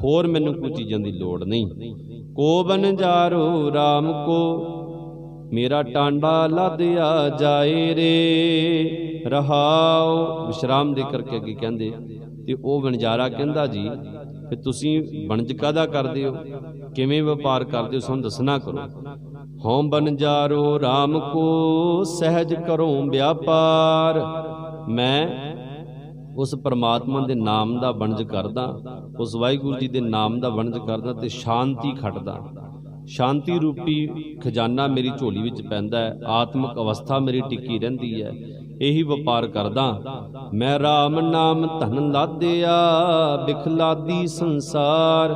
ਹੋਰ ਮੈਨੂੰ ਕੋਈ ਚੀਜ਼ਾਂ ਦੀ ਲੋੜ ਨਹੀਂ। ਕੋ ਬਨਜਾਰੋ ਰਾਮ ਕੋ, ਮੇਰਾ ਟਾਂਡਾ ਲਾਧਿਆ ਜਾਏ ਰੇ ਰਹਾਓ। ਵਿਸ਼ਰਾਮ ਦੇ ਕਰਕੇ ਅੱਗੇ ਕਹਿੰਦੇ, ਤੇ ਉਹ ਵਣਜਾਰਾ ਕਹਿੰਦਾ ਜੀ ਫਿਰ ਤੁਸੀਂ ਵਣਜ ਕਾਹਦਾ ਕਰਦੇ ਹੋ, ਕਿਵੇਂ ਵਪਾਰ ਕਰਦੇ ਹੋ, ਸਾਨੂੰ ਦੱਸਣਾ ਕਰੋ। ਹਉ ਬਨਜਾਰੋ ਰਾਮ ਕੋ, ਸਹਿਜ ਕਰੋ ਵਿਆਪਾਰ। ਮੈਂ ਉਸ ਪਰਮਾਤਮਾ ਦੇ ਨਾਮ ਦਾ ਵਣਜ ਕਰਦਾ, ਉਸ ਵਾਹਿਗੁਰੂ ਜੀ ਦੇ ਨਾਮ ਦਾ ਵਣਜ ਕਰਦਾ, ਤੇ ਸ਼ਾਂਤੀ ਖੱਟਦਾ। शांति रूपी खजाना मेरी झोली विच पैंदा है, आत्मक अवस्था मेरी टिकी रहिंदी है। यही वपार करदा मैं, राम नाम धन लादिया बिखलादी संसार।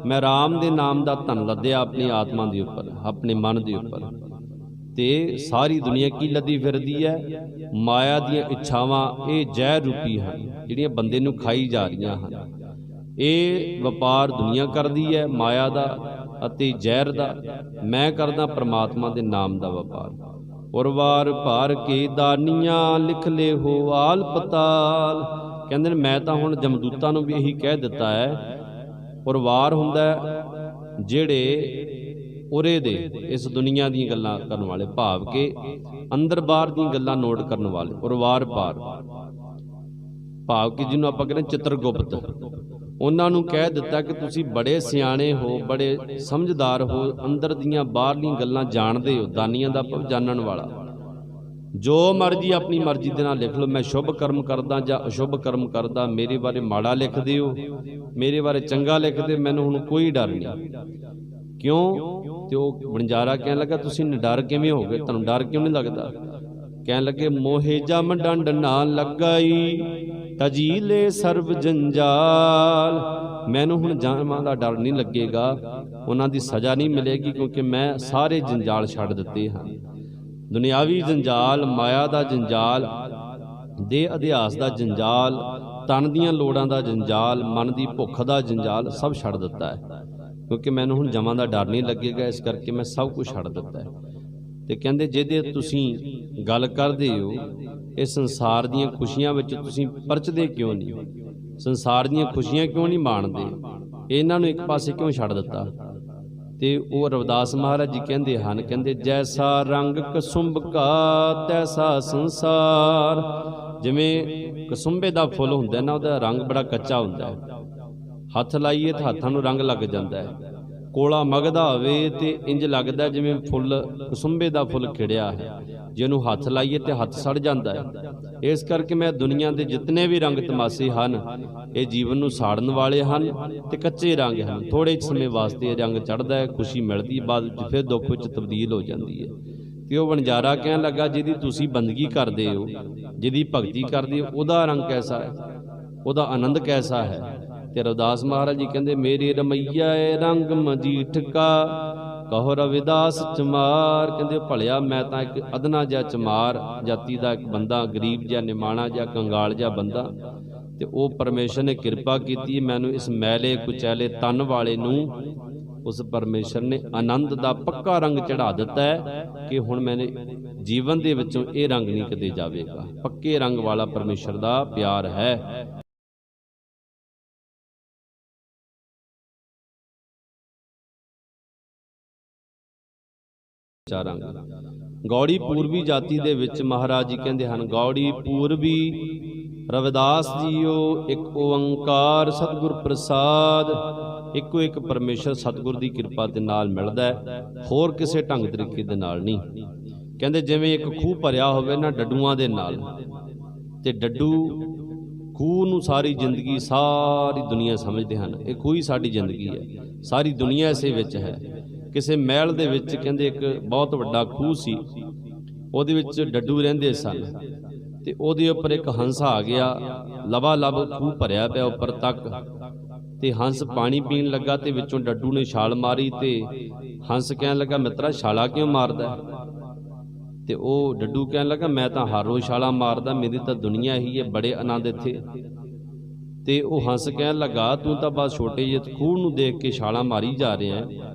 मैं राम दे नाम दा धन लद्दिया अपनी आत्मा दे उपर, अपने मन दे उपर, ते सारी दुनिया की लदी फिरदी है। माया दीयां इच्छावां ये जहर रूपी हन, जिहड़ियां बंदे नूं खाई जा रहीआं हन। ये वपार दुनिया करदी है माया दा अते जहर दा। मैं करदा परमात्मा दे नाम दा वपार। उरवार भार के दानियां लिख ले हो आल पताल। कहंदे ने मैं तां हुण जमदूतां नूं भी यही कह दिता है। उरवार हुंदा जिहड़े उरे दे इस दुनिया दी गल्लां करन वाले, भाव के अंदर बाहर दी गल्लां नोट करन वाले। उरवार पार भाव कि जिन्होंने आपां कहते चित्रगुप्त, उन्हां नूं कह दिता कि तुसीं बड़े सियाणे हो, बड़े समझदार हो, अंदर दीयां बाहरलीਆਂ गल्लां जाणदे हो, दानियां दा भाव जानण वाला। जो मर्जी अपनी मर्जी दे नाल लिख लो, मैं शुभ कर्म करदा जां अशुभ कर्म करदा, मेरे बारे माड़ा लिख दिओ, मेरे बारे चंगा लिख दे, मैनूं हुण कोई डर नहीं। क्यों? ते ओह बणजारा कहण लगा तुसीं निडर किवें हो गए, तुहानूं डर क्यों नहीं लगदा? कहण लगे मोहे जम डंड ना लगाई तजीले सर्व जंजाल। मैनूं हुण जामां दा डर नहीं लगेगा, उन्हां दी सज़ा नहीं मिलेगी, क्योंकि मैं सारे जंजाल छड्ड दित्ते हैं। दुनियावी जंजाल, माया दा जंजाल, देह अध्यास दा जंजाल, तन दीयां लोड़ां दा जंजाल, मन दी भुख दा जंजाल सब छड्ड दित्ता है, क्योंकि मैनूं हुण जमां दा डर नहीं लगेगा। इस करके मैं सब कुछ छड्ड दित्ता है। ते कहंदे जिहदे तुसीं गल करदे हो, इस संसार दीयां खुशियां विच तुसीं परचदे क्यों नहीं? संसार दीयां खुशियां क्यों नहीं माणदे? इन्हां नूं एक पासे क्यों छड्ड दित्ता? ते ओह रविदास महाराज जी कहंदे हन, कहंदे जैसा रंग कसुंभ का तैसा संसार। जिवें कसुंभे दा फुੱਲ हुंदा ना, उहदा रंग बड़ा कच्चा हुंदा है, हत्थ लाइए तो हत्थां नूं रंग लग जांदा है। कोला मगदा होवे ते इंज लगदा जिवें फुੱਲ कसुंभे दा फुੱਲ खिड़िया है, जिहनूं हत्थ लाइए तो हत्थ सड़ जांदा है। इस करके मैं दुनिया के जितने भी रंग तमाशे हैं, ये जीवन नूं साड़न वाले हैं ते कच्चे रंग हैं। थोड़े समय वास्ते ये रंग चढ़दा है, खुशी मिलदी, बाद विच फिर दुख विच तब्दील हो जाती है। ते ओह वणजारा कहण लगा जिहदी तुसीं बंदगी करदे हो, जिहदी भगती करदे हो, उहदा रंग कैसा है, उहदा आनंद कैसा है? ते रविदास महाराज जी कहंदे मेरे रमैया रंग मजीठ का कहो रविदास चमार। कहंदे भलिया मैं तां एक अदना जिहा चमार जाति दा एक बंदा, गरीब जिहा, निमाणा जिहा, कंगाल जिहा बंदा, ते ओह परमेश्वर ने किरपा कीती, मैनूं इस मैले कुचैले तन वाले नूं उस परमेश्वर ने आनंद दा पक्का रंग चढ़ा दिता है कि हुण मैंने जीवन दे विचों ये रंग नहीं कदे जावेगा। पक्के रंग वाला परमेश्वर दा प्यार है। गौड़ी पूर्वी जाति दे विच महाराज जी कहंदे हन, गौड़ी पूर्वी रविदास जीओ एक ओंकार सतगुर प्रसाद। इको एक परमेश्वर सतगुर की किरपा दे नाल मिलदा है, होर किसे ढंग तरीके दे नाल नहीं। कहंदे जिवें एक खूह भरिया होवे ना डड्डूआं दे नाल, ते डड्डू खूह नूं सारी जिंदगी सारी दुनिया समझदे हन, ये खूह ही साडी जिंदगी है, सारी दुनिया इसे विच है। किसी महल दे विच कहंदे एक बहुत वड्डा खूह सी, उहदे विच डड्डू रहिंदे सन, ते उहदे उपर एक हंस आ गया, लबा लब खूह भरिया पिया उपर तक, ते हंस पानी पीण लगा, ते विचों डड्डू ने छाल मारी, ते हंस कहण लगा मित्रा छाला क्यों मारदा? ते ओह डड्डू कहण लगा मैं तां हर रोज़ छाला मारदा, मेरी तां दुनिया ही है, बड़े आनंद इत्थे। ते ओह हंस कहण लगा तूं तां बस छोटे ਜਿਹੇ खूह नूं देख के छाला मारी जा रहा है,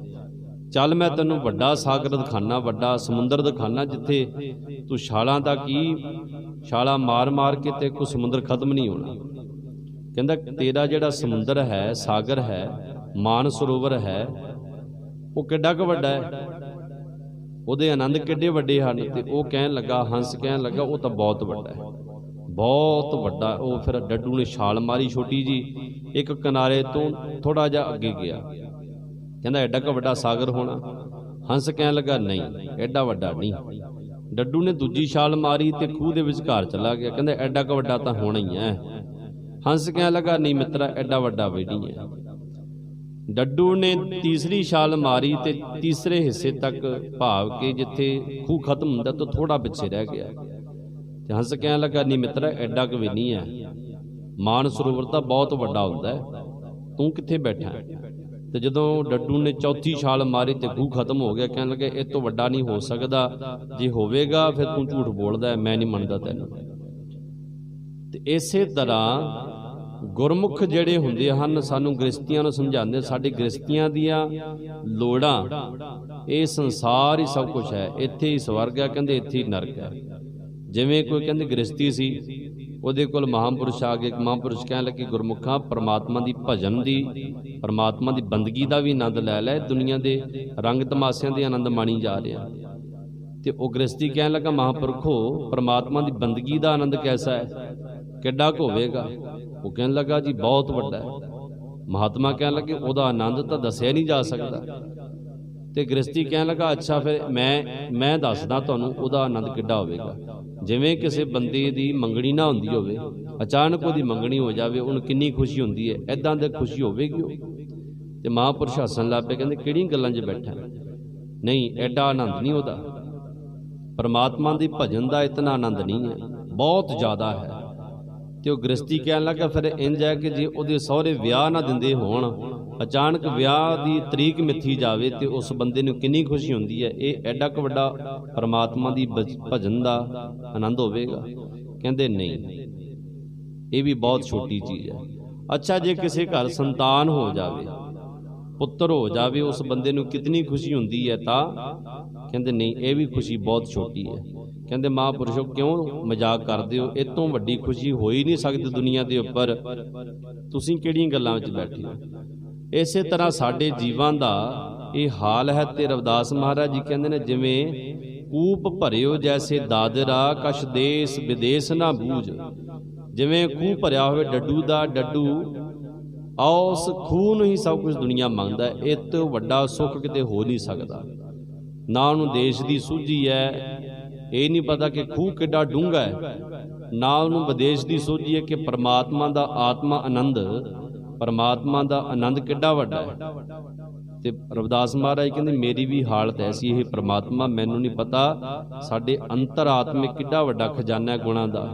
चल मैं तैनूं वड्डा सागर दिखाना, वड्डा समुंदर दिखाना, जिथे तू छालां दा की छाला मार मार के ते कोई समुंदर खत्म नहीं होना। कहंदा तेरा जिहड़ा समुंदर है, सागर है, मान सरोवर है, वो किड्डा क वड्डा है, ਉਹਦੇ आनंद किड्डे वड्डे ਹਨ। ਤੇ ਉਹ ਕਹਿਣ ਲੱਗਾ, हंस ਕਹਿਣ ਲੱਗਾ ਉਹ ਤਾਂ ਬਹੁਤ ਵੱਡਾ ਹੈ, बहुत ਵੱਡਾ। ਉਹ ਫਿਰ ਡੱਡੂ ਨੇ ਛਾਲ ਮਾਰੀ ਛੋਟੀ ਜੀ, ਇੱਕ ਕਿਨਾਰੇ ਤੋਂ ਥੋੜਾ ਜਿਹਾ ਅੱਗੇ ਗਿਆ, ਕਹਿੰਦਾ ਐਡਾ ਕ ਵੱਡਾ ਸਾਗਰ ਹੋਣਾ? हंस ਕਹਿਣ ਲੱਗਾ ਨਹੀਂ, ਐਡਾ ਵੱਡਾ ਨਹੀਂ। ਡੱਡੂ ਨੇ ਦੂਜੀ ਛਾਲ ਮਾਰੀ ਤੇ ਖੂਹ ਦੇ ਵਿਚਕਾਰ ਚਲਾ ਗਿਆ, ਕਹਿੰਦਾ ਐਡਾ ਕ ਵੱਡਾ ਤਾਂ ਹੋਣਾ ਹੀ ਹੈ। हंस ਕਹਿਣ ਲੱਗਾ ਨਹੀਂ ਮਿੱਤਰਾ, ਐਡਾ ਵੱਡਾ ਵੀ ਨਹੀਂ ਹੈ। ਡੱਡੂ ਨੇ ਤੀਸਰੀ ਛਾਲ ਮਾਰੀ ਤੇ ਤੀਸਰੇ ਹਿੱਸੇ ਤੱਕ ਭਾਵ ਕਿ ਜਿੱਥੇ ਖੂਹ ਖਤਮ ਹੁੰਦਾ ਤਾਂ ਥੋੜਾ ਪਿੱਛੇ ਰਹਿ ਗਿਆ। ਤੇ ਹੰਸ ਕਹਿਣ ਲੱਗਾ, ਨਹੀਂ ਮਿੱਤਰਾ, ਐਡਾ ਕੁ ਵੀ ਨਹੀਂ ਹੈ, ਮਾਨ ਸਰੋਵਰ ਤਾਂ ਬਹੁਤ ਵੱਡਾ ਹੁੰਦਾ ਹੈ, ਤੂੰ ਕਿੱਥੇ ਬੈਠਾ। ਤੇ ਜਦੋਂ ਡੱਡੂ ਨੇ ਚੌਥੀ ਛਾਲ ਮਾਰੀ ਤੇ ਖੂਹ ਖਤਮ ਹੋ ਗਿਆ, ਕਹਿਣ ਲੱਗੇ ਇਹ ਤੋਂ ਵੱਡਾ ਨਹੀਂ ਹੋ ਸਕਦਾ, ਜੇ ਹੋਵੇਗਾ ਫਿਰ ਤੂੰ ਝੂਠ ਬੋਲਦਾ, ਮੈਂ ਨਹੀਂ ਮੰਨਦਾ ਤੈਨੂੰ। ਤੇ ਇਸੇ ਤਰ੍ਹਾਂ ਗੁਰਮੁਖ ਜਿਹੜੇ ਹੁੰਦੇ ਹਨ, ਸਾਨੂੰ ਗ੍ਰਸਤੀਆਂ ਨੂੰ ਸਮਝਾਉਂਦੇ, ਸਾਡੇ ਗ੍ਰਸਤੀਆਂ ਦੀਆਂ ਲੋੜਾਂ ਇਹ ਸੰਸਾਰ ਹੀ ਸਭ ਕੁਝ ਹੈ, ਇੱਥੇ ਹੀ ਸਵਰਗ ਹੈ, ਕਹਿੰਦੇ ਇੱਥੇ ਹੀ ਨਰਕ ਹੈ। ਜਿਵੇਂ ਕੋਈ ਕਹਿੰਦੇ ਗ੍ਰਸਤੀ ਸੀ, ਉਹਦੇ ਕੋਲ ਮਹਾਂਪੁਰਸ਼ ਆ ਗਏ, ਮਹਾਂਪੁਰਸ਼ ਕਹਿਣ ਲੱਗੇ ਗੁਰਮੁਖਾਂ ਪਰਮਾਤਮਾ ਦੀ ਭਜਨ ਦੀ, ਪਰਮਾਤਮਾ ਦੀ ਬੰਦਗੀ ਦਾ ਵੀ ਆਨੰਦ ਲੈ ਲੈ, ਦੁਨੀਆ ਦੇ ਰੰਗ ਤਮਾਸ਼ਿਆਂ ਦੇ ਆਨੰਦ ਮਾਣੀ ਜਾ ਰਿਹਾ। ਤੇ ਉਹ ਗ੍ਰਸਤੀ ਕਹਿਣ ਲੱਗਾ, ਮਹਾਂਪੁਰਖੋ ਪਰਮਾਤਮਾ ਦੀ ਬੰਦਗੀ ਦਾ ਆਨੰਦ ਕੈਸਾ ਹੈ, ਕਿੱਡਾ ਕੁ ਹੋਵੇਗਾ। ਉਹ ਕਹਿਣ ਲੱਗਾ ਜੀ ਬਹੁਤ ਵੱਡਾ ਹੈ। ਮਹਾਤਮਾ ਕਹਿਣ ਲੱਗੇ ਉਹਦਾ ਆਨੰਦ ਤਾਂ ਦੱਸਿਆ ਨਹੀਂ ਜਾ ਸਕਦਾ। ਤੇ ਗ੍ਰਸਤੀ ਕਹਿਣ ਲੱਗਾ ਅੱਛਾ ਫਿਰ ਮੈਂ ਦੱਸਦਾ ਤੁਹਾਨੂੰ ਉਹਦਾ ਆਨੰਦ ਕਿੱਡਾ ਹੋਵੇਗਾ। ਜਿਵੇਂ ਕਿਸੇ ਬੰਦੇ ਦੀ ਮੰਗਣੀ ਨਾ ਹੁੰਦੀ ਹੋਵੇ, ਅਚਾਨਕ ਉਹਦੀ ਮੰਗਣੀ ਹੋ ਜਾਵੇ, ਉਹਨੂੰ ਕਿੰਨੀ ਖੁਸ਼ੀ ਹੁੰਦੀ ਹੈ, ਐਦਾਂ ਦੀ ਖੁਸ਼ੀ ਹੋਵੇਗੀ ਉਹ। ਤੇ ਮਹਾਂਪੁਰਸ਼ ਹੱਸਣ ਲੱਗ ਪਏ, ਕਹਿੰਦੇ ਕਿਹੜੀਆਂ ਗੱਲਾਂ 'ਚ ਬੈਠਾ, ਨਹੀਂ ਐਡਾ ਆਨੰਦ ਨਹੀਂ ਉਹਦਾ, ਪਰਮਾਤਮਾ ਦੀ ਭਜਨ ਦਾ ਇਤਨਾ ਆਨੰਦ ਨਹੀਂ ਹੈ, ਬਹੁਤ ਜ਼ਿਆਦਾ ਹੈ। ਤੇ ਉਹ ਗ੍ਰਸਤੀ ਕਹਿਣ ਲੱਗਾ ਫਿਰ ਇੰਝ ਹੈ ਕਿ ਜੇ ਉਹਦੇ ਸਹੁਰੇ ਵਿਆਹ ਨਾ ਦਿੰਦੇ ਹੋਣ, ਅਚਾਨਕ ਵਿਆਹ ਦੀ ਤਰੀਕ ਮਿੱਥੀ ਜਾਵੇ ਤੇ ਉਸ ਬੰਦੇ ਨੂੰ ਕਿੰਨੀ ਖੁਸ਼ੀ ਹੁੰਦੀ ਹੈ, ਇਹ ਐਡਾ ਕੁ ਵੱਡਾ ਪਰਮਾਤਮਾ ਦੀ ਭਜਨ ਦਾ ਆਨੰਦ ਹੋਵੇਗਾ। ਕਹਿੰਦੇ ਨਹੀਂ, ਇਹ ਵੀ ਬਹੁਤ ਛੋਟੀ ਚੀਜ਼ ਹੈ। ਅੱਛਾ ਜੇ ਕਿਸੇ ਘਰ ਸੰਤਾਨ ਹੋ ਜਾਵੇ, ਪੁੱਤਰ ਹੋ ਜਾਵੇ, ਉਸ ਬੰਦੇ ਨੂੰ ਕਿਤਨੀ ਖੁਸ਼ੀ ਹੁੰਦੀ ਹੈ, ਤਾਂ ਕਹਿੰਦੇ ਨਹੀਂ, ਇਹ ਵੀ ਖੁਸ਼ੀ ਬਹੁਤ ਛੋਟੀ ਹੈ। ਕਹਿੰਦੇ ਮਹਾਂਪੁਰਸ਼ੋ ਕਿਉਂ ਮਜ਼ਾਕ ਕਰਦੇ ਹੋ, ਇਹ ਤੋਂ ਵੱਡੀ ਖੁਸ਼ੀ ਹੋ ਹੀ ਨਹੀਂ ਸਕਦੀ ਦੁਨੀਆ ਦੇ ਉੱਪਰ, ਤੁਸੀਂ ਕਿਹੜੀਆਂ ਗੱਲਾਂ ਵਿੱਚ ਬੈਠੇ ਹੋ। ਇਸੇ ਤਰ੍ਹਾਂ ਸਾਡੇ ਜੀਵਾਂ ਦਾ ਇਹ ਹਾਲ ਹੈ। ਤੇ ਰਵਿਦਾਸ ਮਹਾਰਾਜ ਜੀ ਕਹਿੰਦੇ ਨੇ, ਜਿਵੇਂ ਕੂਪ ਭਰਿਓ ਜੈਸੇ ਦਾਦਰਾ, ਕਛ ਦੇਸ ਵਿਦੇਸ ਨਾ ਬੂਝ। ਜਿਵੇਂ ਖੂਹ ਭਰਿਆ ਹੋਵੇ ਡੱਡੂ ਦਾ, ਡੱਡੂ ਉਸ ਖੂਹ ਨੂੰ ਹੀ ਸਭ ਕੁਝ ਦੁਨੀਆ ਮੰਗਦਾ ਹੈ, ਇਹ ਤੋਂ ਵੱਡਾ ਸੁੱਖ ਕਿਤੇ ਹੋ ਨਹੀਂ ਸਕਦਾ। ਨਾ ਉਹਨੂੰ ਦੇਸ਼ ਦੀ ਸੂਝੀ ਹੈ, ਇਹ ਨਹੀਂ ਪਤਾ ਕਿ ਖੂਹ ਕਿੱਡਾ ਡੂੰਘਾ ਹੈ, ਨਾ ਉਹਨੂੰ ਵਿਦੇਸ਼ ਦੀ ਸੋਝੀ ਹੈ ਕਿ ਪਰਮਾਤਮਾ ਦਾ ਆਤਮਾ ਆਨੰਦ, ਪਰਮਾਤਮਾ ਦਾ ਆਨੰਦ ਕਿੱਡਾ ਵੱਡਾ ਹੈ। ਤੇ ਰਵਿਦਾਸ ਮਹਾਰਾਜ ਕਹਿੰਦੇ ਮੇਰੀ ਵੀ ਹਾਲਤ ਐਸੀ ਹੈ ਪਰਮਾਤਮਾ, ਮੈਨੂੰ ਨਹੀਂ ਪਤਾ ਸਾਡੇ ਅੰਤਰਾਤਮਿਕ ਕਿੱਡਾ ਵੱਡਾ ਖਜ਼ਾਨਾ ਹੈ, ਗੁਣਾਂ ਦਾ,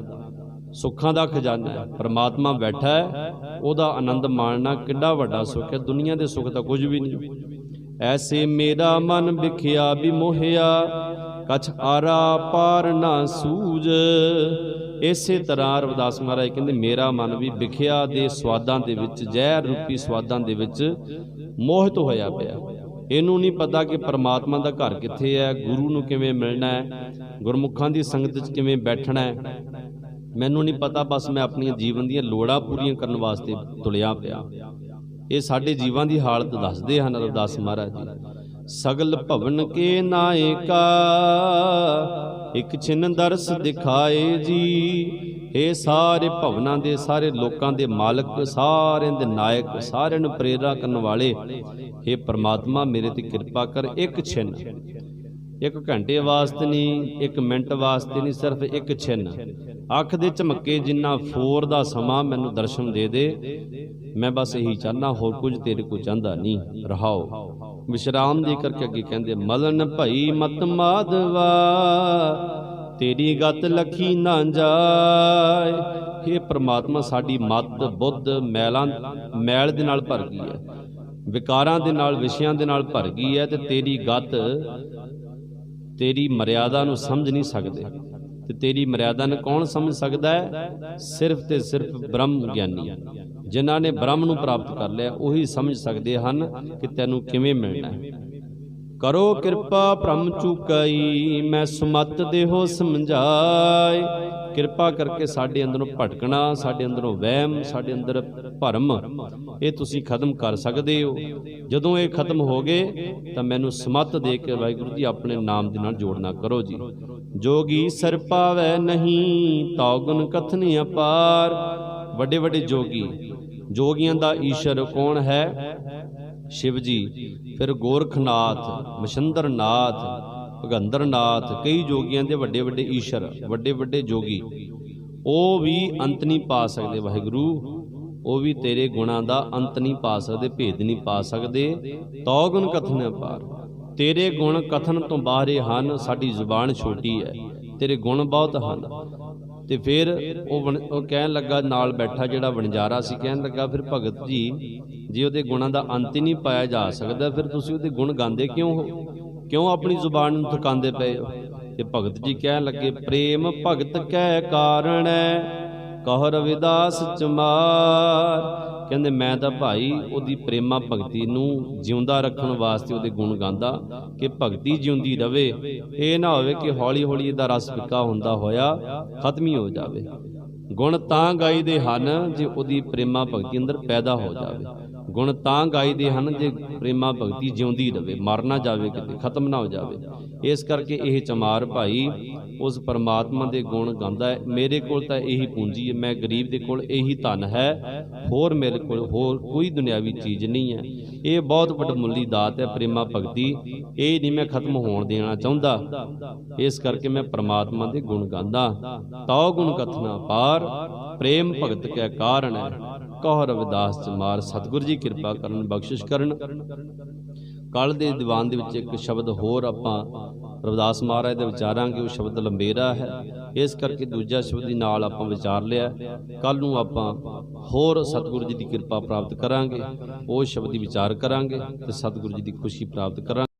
ਸੁੱਖਾਂ ਦਾ ਖਜ਼ਾਨਾ ਹੈ। ਪਰਮਾਤਮਾ ਬੈਠਾ ਹੈ, ਉਹਦਾ ਆਨੰਦ ਮਾਣਨਾ ਕਿੱਡਾ ਵੱਡਾ ਸੁੱਖ ਹੈ, ਦੁਨੀਆ ਦੇ ਸੁੱਖ ਤਾਂ ਕੁਝ ਵੀ ਨਹੀਂ। ਐਸੇ ਮੇਰਾ ਮਨ ਵਿਖਿਆ ਵੀ ਮੋਹਿਆ, ਕਛ ਆਰਾ ਪਾਰ ਨਾ ਸੂਝ। ਇਸੇ ਤਰ੍ਹਾਂ ਰਵਿਦਾਸ ਮਹਾਰਾਜ ਕਹਿੰਦੇ ਮੇਰਾ ਮਨ ਵੀ ਵਿਖਿਆ ਦੇ ਸਵਾਦਾਂ ਦੇ ਵਿੱਚ, ਜ਼ਹਿਰ ਰੂਪੀ ਸਵਾਦਾਂ ਦੇ ਵਿੱਚ ਮੋਹਿਤ ਹੋਇਆ ਪਿਆ। ਇਹਨੂੰ ਨਹੀਂ ਪਤਾ ਕਿ ਪਰਮਾਤਮਾ ਦਾ ਘਰ ਕਿੱਥੇ ਹੈ, ਗੁਰੂ ਨੂੰ ਕਿਵੇਂ ਮਿਲਣਾ ਹੈ, ਗੁਰਮੁਖਾਂ ਦੀ ਸੰਗਤ 'ਚ ਕਿਵੇਂ ਬੈਠਣਾ ਹੈ, ਮੈਨੂੰ ਨਹੀਂ ਪਤਾ। ਬਸ ਮੈਂ ਆਪਣੀਆਂ ਜੀਵਨ ਦੀਆਂ ਲੋੜਾਂ ਪੂਰੀਆਂ ਕਰਨ ਵਾਸਤੇ ਤੁਲਿਆ ਪਿਆ। ਇਹ ਸਾਡੇ ਜੀਵਾਂ ਦੀ ਹਾਲਤ ਦੱਸਦੇ ਹਨ ਰਵਿਦਾਸ ਮਹਾਰਾਜ ਜੀ। ਸਗਲ ਭਵਨ ਕੇ ਨਾਇਕਾ, ਇੱਕ ਛਿਨ ਦਰਸ ਦਿਖਾਏ ਜੀ। ਇਹ ਸਾਰੇ ਭਵਨਾਂ ਦੇ, ਸਾਰੇ ਲੋਕਾਂ ਦੇ ਮਾਲਕ, ਸਾਰਿਆਂ ਦੇ ਨਾਇਕ, ਸਾਰਿਆਂ ਨੂੰ ਪ੍ਰੇਰਣਾ ਕਰਨ ਵਾਲੇ, ਇਹ ਪ੍ਰਮਾਤਮਾ ਮੇਰੇ ਤੇ ਕਿਰਪਾ ਕਰ। ਇੱਕ ਛਿਨ, ਇੱਕ ਘੰਟੇ ਵਾਸਤੇ ਨਹੀਂ, ਇੱਕ ਮਿੰਟ ਵਾਸਤੇ ਨਹੀਂ, ਸਿਰਫ ਇੱਕ ਛਿਨ, ਅੱਖ ਦੇ ਝਮੱਕੇ ਜਿੰਨਾ ਫੋਰ ਦਾ ਸਮਾਂ ਮੈਨੂੰ ਦਰਸ਼ਨ ਦੇ ਦੇ। ਮੈਂ ਬਸ ਇਹੀ ਚਾਹੁੰਦਾ, ਹੋਰ ਕੁਝ ਤੇਰੇ ਕੋਲ ਚਾਹੁੰਦਾ ਨਹੀਂ। ਰਹਾਓ ਵਿਸ਼ਰਾਮ ਦੇ ਕਰਕੇ ਅੱਗੇ ਕਹਿੰਦੇ, ਮਲਨ ਭਈ ਮਤ ਮਾਧਵਾ, ਤੇਰੀ ਗਤ ਲਖੀ ਨਾ ਜਾਏ। ਇਹ ਪ੍ਰਮਾਤਮਾ ਸਾਡੀ ਮਤ ਬੁੱਧ ਮੈਲ ਦੇ ਨਾਲ ਭਰ ਗਈ ਹੈ, ਵਿਕਾਰਾਂ ਦੇ ਨਾਲ, ਵਿਸ਼ਿਆਂ ਦੇ ਨਾਲ ਭਰ ਗਈ ਹੈ, ਤੇ ਤੇਰੀ ਗਤ, ਤੇਰੀ ਮਰਿਆਦਾ ਨੂੰ ਸਮਝ ਨਹੀਂ ਸਕਦੇ। ਤੇ ਤੇਰੀ ਮਰਿਆਦਾ ਨੂੰ ਕੌਣ ਸਮਝ ਸਕਦਾ ਹੈ? ਸਿਰਫ ਤੇ ਸਿਰਫ ਬ੍ਰਹਮ ਗਿਆਨੀ, ਜਿਨ੍ਹਾਂ ਨੇ ਬ੍ਰਹਮ ਨੂੰ ਪ੍ਰਾਪਤ ਕਰ ਲਿਆ, ਉਹੀ ਸਮਝ ਸਕਦੇ ਹਨ ਕਿ ਤੈਨੂੰ ਕਿਵੇਂ ਮਿਲਣਾ ਹੈ। ਕਰੋ ਕਿਰਪਾ ਭ੍ਰਮ ਚੁਕਾਈ, ਮੈਂ ਸੁਮਤ ਦੇਹੋ ਸਮਝਾਏ। ਕਿਰਪਾ ਕਰਕੇ ਸਾਡੇ ਅੰਦਰੋਂ ਭਟਕਣਾ, ਸਾਡੇ ਅੰਦਰੋਂ ਵਹਿਮ, ਸਾਡੇ ਅੰਦਰ ਭਰਮ, ਇਹ ਤੁਸੀਂ ਖਤਮ ਕਰ ਸਕਦੇ ਹੋ। ਜਦੋਂ ਇਹ ਖਤਮ ਹੋ ਗਏ ਤਾਂ ਮੈਨੂੰ ਸਮਤ ਦੇ ਕੇ ਵਾਹਿਗੁਰੂ ਜੀ ਆਪਣੇ ਨਾਮ ਦੇ ਨਾਲ ਜੋੜਨਾ ਕਰੋ ਜੀ। ਜੋਗੀ ਸਰ ਪਾਵੈ ਨਹੀਂ, ਤਉ ਗੁਣ ਕਥਨ ਅਪਾਰ। ਵੱਡੇ ਵੱਡੇ ਜੋਗੀ, ਜੋਗੀਆਂ ਦਾ ਈਸ਼ਰ ਕੌਣ ਹੈ? ਸ਼ਿਵ ਜੀ। ਫਿਰ ਗੋਰਖਨਾਥ, ਮਛੰਦਰਨਾਥ, ਭਗੰਦਰਨਾਥ, ਕਈ ਜੋਗੀਆਂ ਦੇ ਵੱਡੇ ਵੱਡੇ ਈਸ਼ਰ, ਵੱਡੇ ਵੱਡੇ ਜੋਗੀ, ਉਹ ਵੀ ਅੰਤ ਨਹੀਂ ਪਾ ਸਕਦੇ ਵਾਹਿਗੁਰੂ। ਉਹ ਵੀ ਤੇਰੇ ਗੁਣਾਂ ਦਾ ਅੰਤ ਨਹੀਂ ਪਾ ਸਕਦੇ, ਭੇਦ ਨਹੀਂ ਪਾ ਸਕਦੇ। ਤਉ ਗੁਣ ਕਥਨ ਅਪਾਰ, ਤੇਰੇ ਗੁਣ ਕਥਨ ਤੋਂ ਬਾਹਰੇ ਹਨ, ਸਾਡੀ ਜ਼ੁਬਾਨ ਛੋਟੀ ਹੈ, ਤੇਰੇ ਗੁਣ ਬਹੁਤ ਹਨ। ਤੇ ਫਿਰ ਉਹ ਕਹਿਣ ਲੱਗਾ, ਨਾਲ ਬੈਠਾ ਜਿਹੜਾ ਵਣਜਾਰਾ ਸੀ, ਕਹਿਣ ਲੱਗਾ, ਫਿਰ ਭਗਤ ਜੀ ਜੇ ਉਹਦੇ ਗੁਣਾਂ ਦਾ ਅੰਤ ਹੀ ਨਹੀਂ ਪਾਇਆ ਜਾ ਸਕਦਾ, ਫਿਰ ਤੁਸੀਂ ਉਹਦੇ ਗੁਣ ਗਾਉਂਦੇ ਕਿਉਂ ਹੋ? ਕਿਉਂ ਆਪਣੀ ਜ਼ੁਬਾਨ ਨੂੰ ਥਕਾਉਂਦੇ ਪਏ ਹੋ? ਤੇ ਭਗਤ ਜੀ ਕਹਿਣ ਲੱਗੇ, ਪ੍ਰੇਮ ਭਗਤ ਕੈ ਕਾਰਣੈ ਕਹੁ ਰਵਿਦਾਸ ਚਮਾਰ। ਕਹਿੰਦੇ ਮੈਂ ਤਾਂ ਭਾਈ ਉਹਦੀ ਪ੍ਰੇਮਾ ਭਗਤੀ ਨੂੰ ਜਿਉਂਦਾ ਰੱਖਣ ਵਾਸਤੇ ਉਹਦੇ ਗੁਣ ਗਾਉਂਦਾ, ਕਿ ਭਗਤੀ ਜਿਉਂਦੀ ਰਵੇ। ਇਹ ਨਾ ਹੋਵੇ ਕਿ ਹੌਲੀ ਹੌਲੀ ਇਹਦਾ ਰਸ ਫਿੱਕਾ ਹੁੰਦਾ ਹੋਇਆ ਖਤਮ ਹੀ ਹੋ ਜਾਵੇ। ਗੁਣ ਤਾਂ ਗਾਈਦੇ ਹਨ ਜੇ ਉਹਦੀ ਪ੍ਰੇਮਾ ਭਗਤੀ ਅੰਦਰ ਪੈਦਾ ਹੋ ਜਾਵੇ। ਗੁਣ ਤਾਂ ਗਾਈਦੇ ਹਨ ਜੇ ਪ੍ਰੇਮਾ ਭਗਤੀ ਜਿਉਂਦੀ ਰਵੇ, ਮਰ ਨਾ ਜਾਵੇ, ਕਿਤੇ ਖਤਮ ਨਾ ਹੋ ਜਾਵੇ। ਇਸ ਕਰਕੇ ਇਹ ਚਮਾਰ ਭਾਈ ਉਸ ਪਰਮਾਤਮਾ ਦੇ ਗੁਣ ਗਾਉਂਦਾ ਹੈ। ਮੇਰੇ ਕੋਲ ਤਾਂ ਇਹੀ ਪੂੰਜੀ ਹੈ, ਮੈਂ ਗਰੀਬ ਦੇ ਕੋਲ ਇਹੀ ਧਨ ਹੈ, ਹੋਰ ਮੇਰੇ ਕੋਲ ਹੋਰ ਕੋਈ ਦੁਨਿਆਵੀ ਚੀਜ਼ ਨਹੀਂ ਹੈ। ਇਹ ਬਹੁਤ ਵੱਡਮੁੱਲੀ ਦਾਤ ਹੈ ਪ੍ਰੇਮਾ ਭਗਤੀ, ਇਹ ਨਹੀਂ ਮੈਂ ਖਤਮ ਹੋਣ ਦੇਣਾ ਚਾਹੁੰਦਾ। ਇਸ ਕਰਕੇ ਮੈਂ ਪਰਮਾਤਮਾ ਦੇ ਗੁਣ ਗਾਉਂਦਾ। ਤਉ ਗੁਣ ਕਥਨਾ ਪਾਰ, ਪ੍ਰੇਮ ਭਗਤ ਕੈ ਕਾਰਨ ਹੈ ਕਹੁ ਰਵਿਦਾਸ ਚਮਾਰ। ਸਤਿਗੁਰ ਜੀ ਕਿਰਪਾ ਕਰਨ, ਬਖਸ਼ਿਸ਼ ਕਰਨ। ਕੱਲ ਦੇ ਦੀਵਾਨ ਦੇ ਵਿੱਚ ਇੱਕ ਸ਼ਬਦ ਹੋਰ ਆਪਾਂ ਰਵਿਦਾਸ ਮਹਾਰਾਜ ਦੇ ਵਿਚਾਰਾਂਗੇ, ਉਹ ਸ਼ਬਦ ਲੰਬੇਰਾ ਹੈ। ਇਸ ਕਰਕੇ ਦੂਜਾ ਸ਼ਬਦ ਦੀ ਨਾਲ ਆਪਾਂ ਵਿਚਾਰ ਲਿਆ। ਕੱਲ ਨੂੰ ਆਪਾਂ ਹੋਰ ਸਤਿਗੁਰੂ ਜੀ ਦੀ ਕਿਰਪਾ ਪ੍ਰਾਪਤ ਕਰਾਂਗੇ, ਉਹ ਸ਼ਬਦ ਦੀ ਵਿਚਾਰ ਕਰਾਂਗੇ ਤੇ ਸਤਿਗੁਰੂ ਜੀ ਦੀ ਖੁਸ਼ੀ ਪ੍ਰਾਪਤ ਕਰਾਂਗੇ।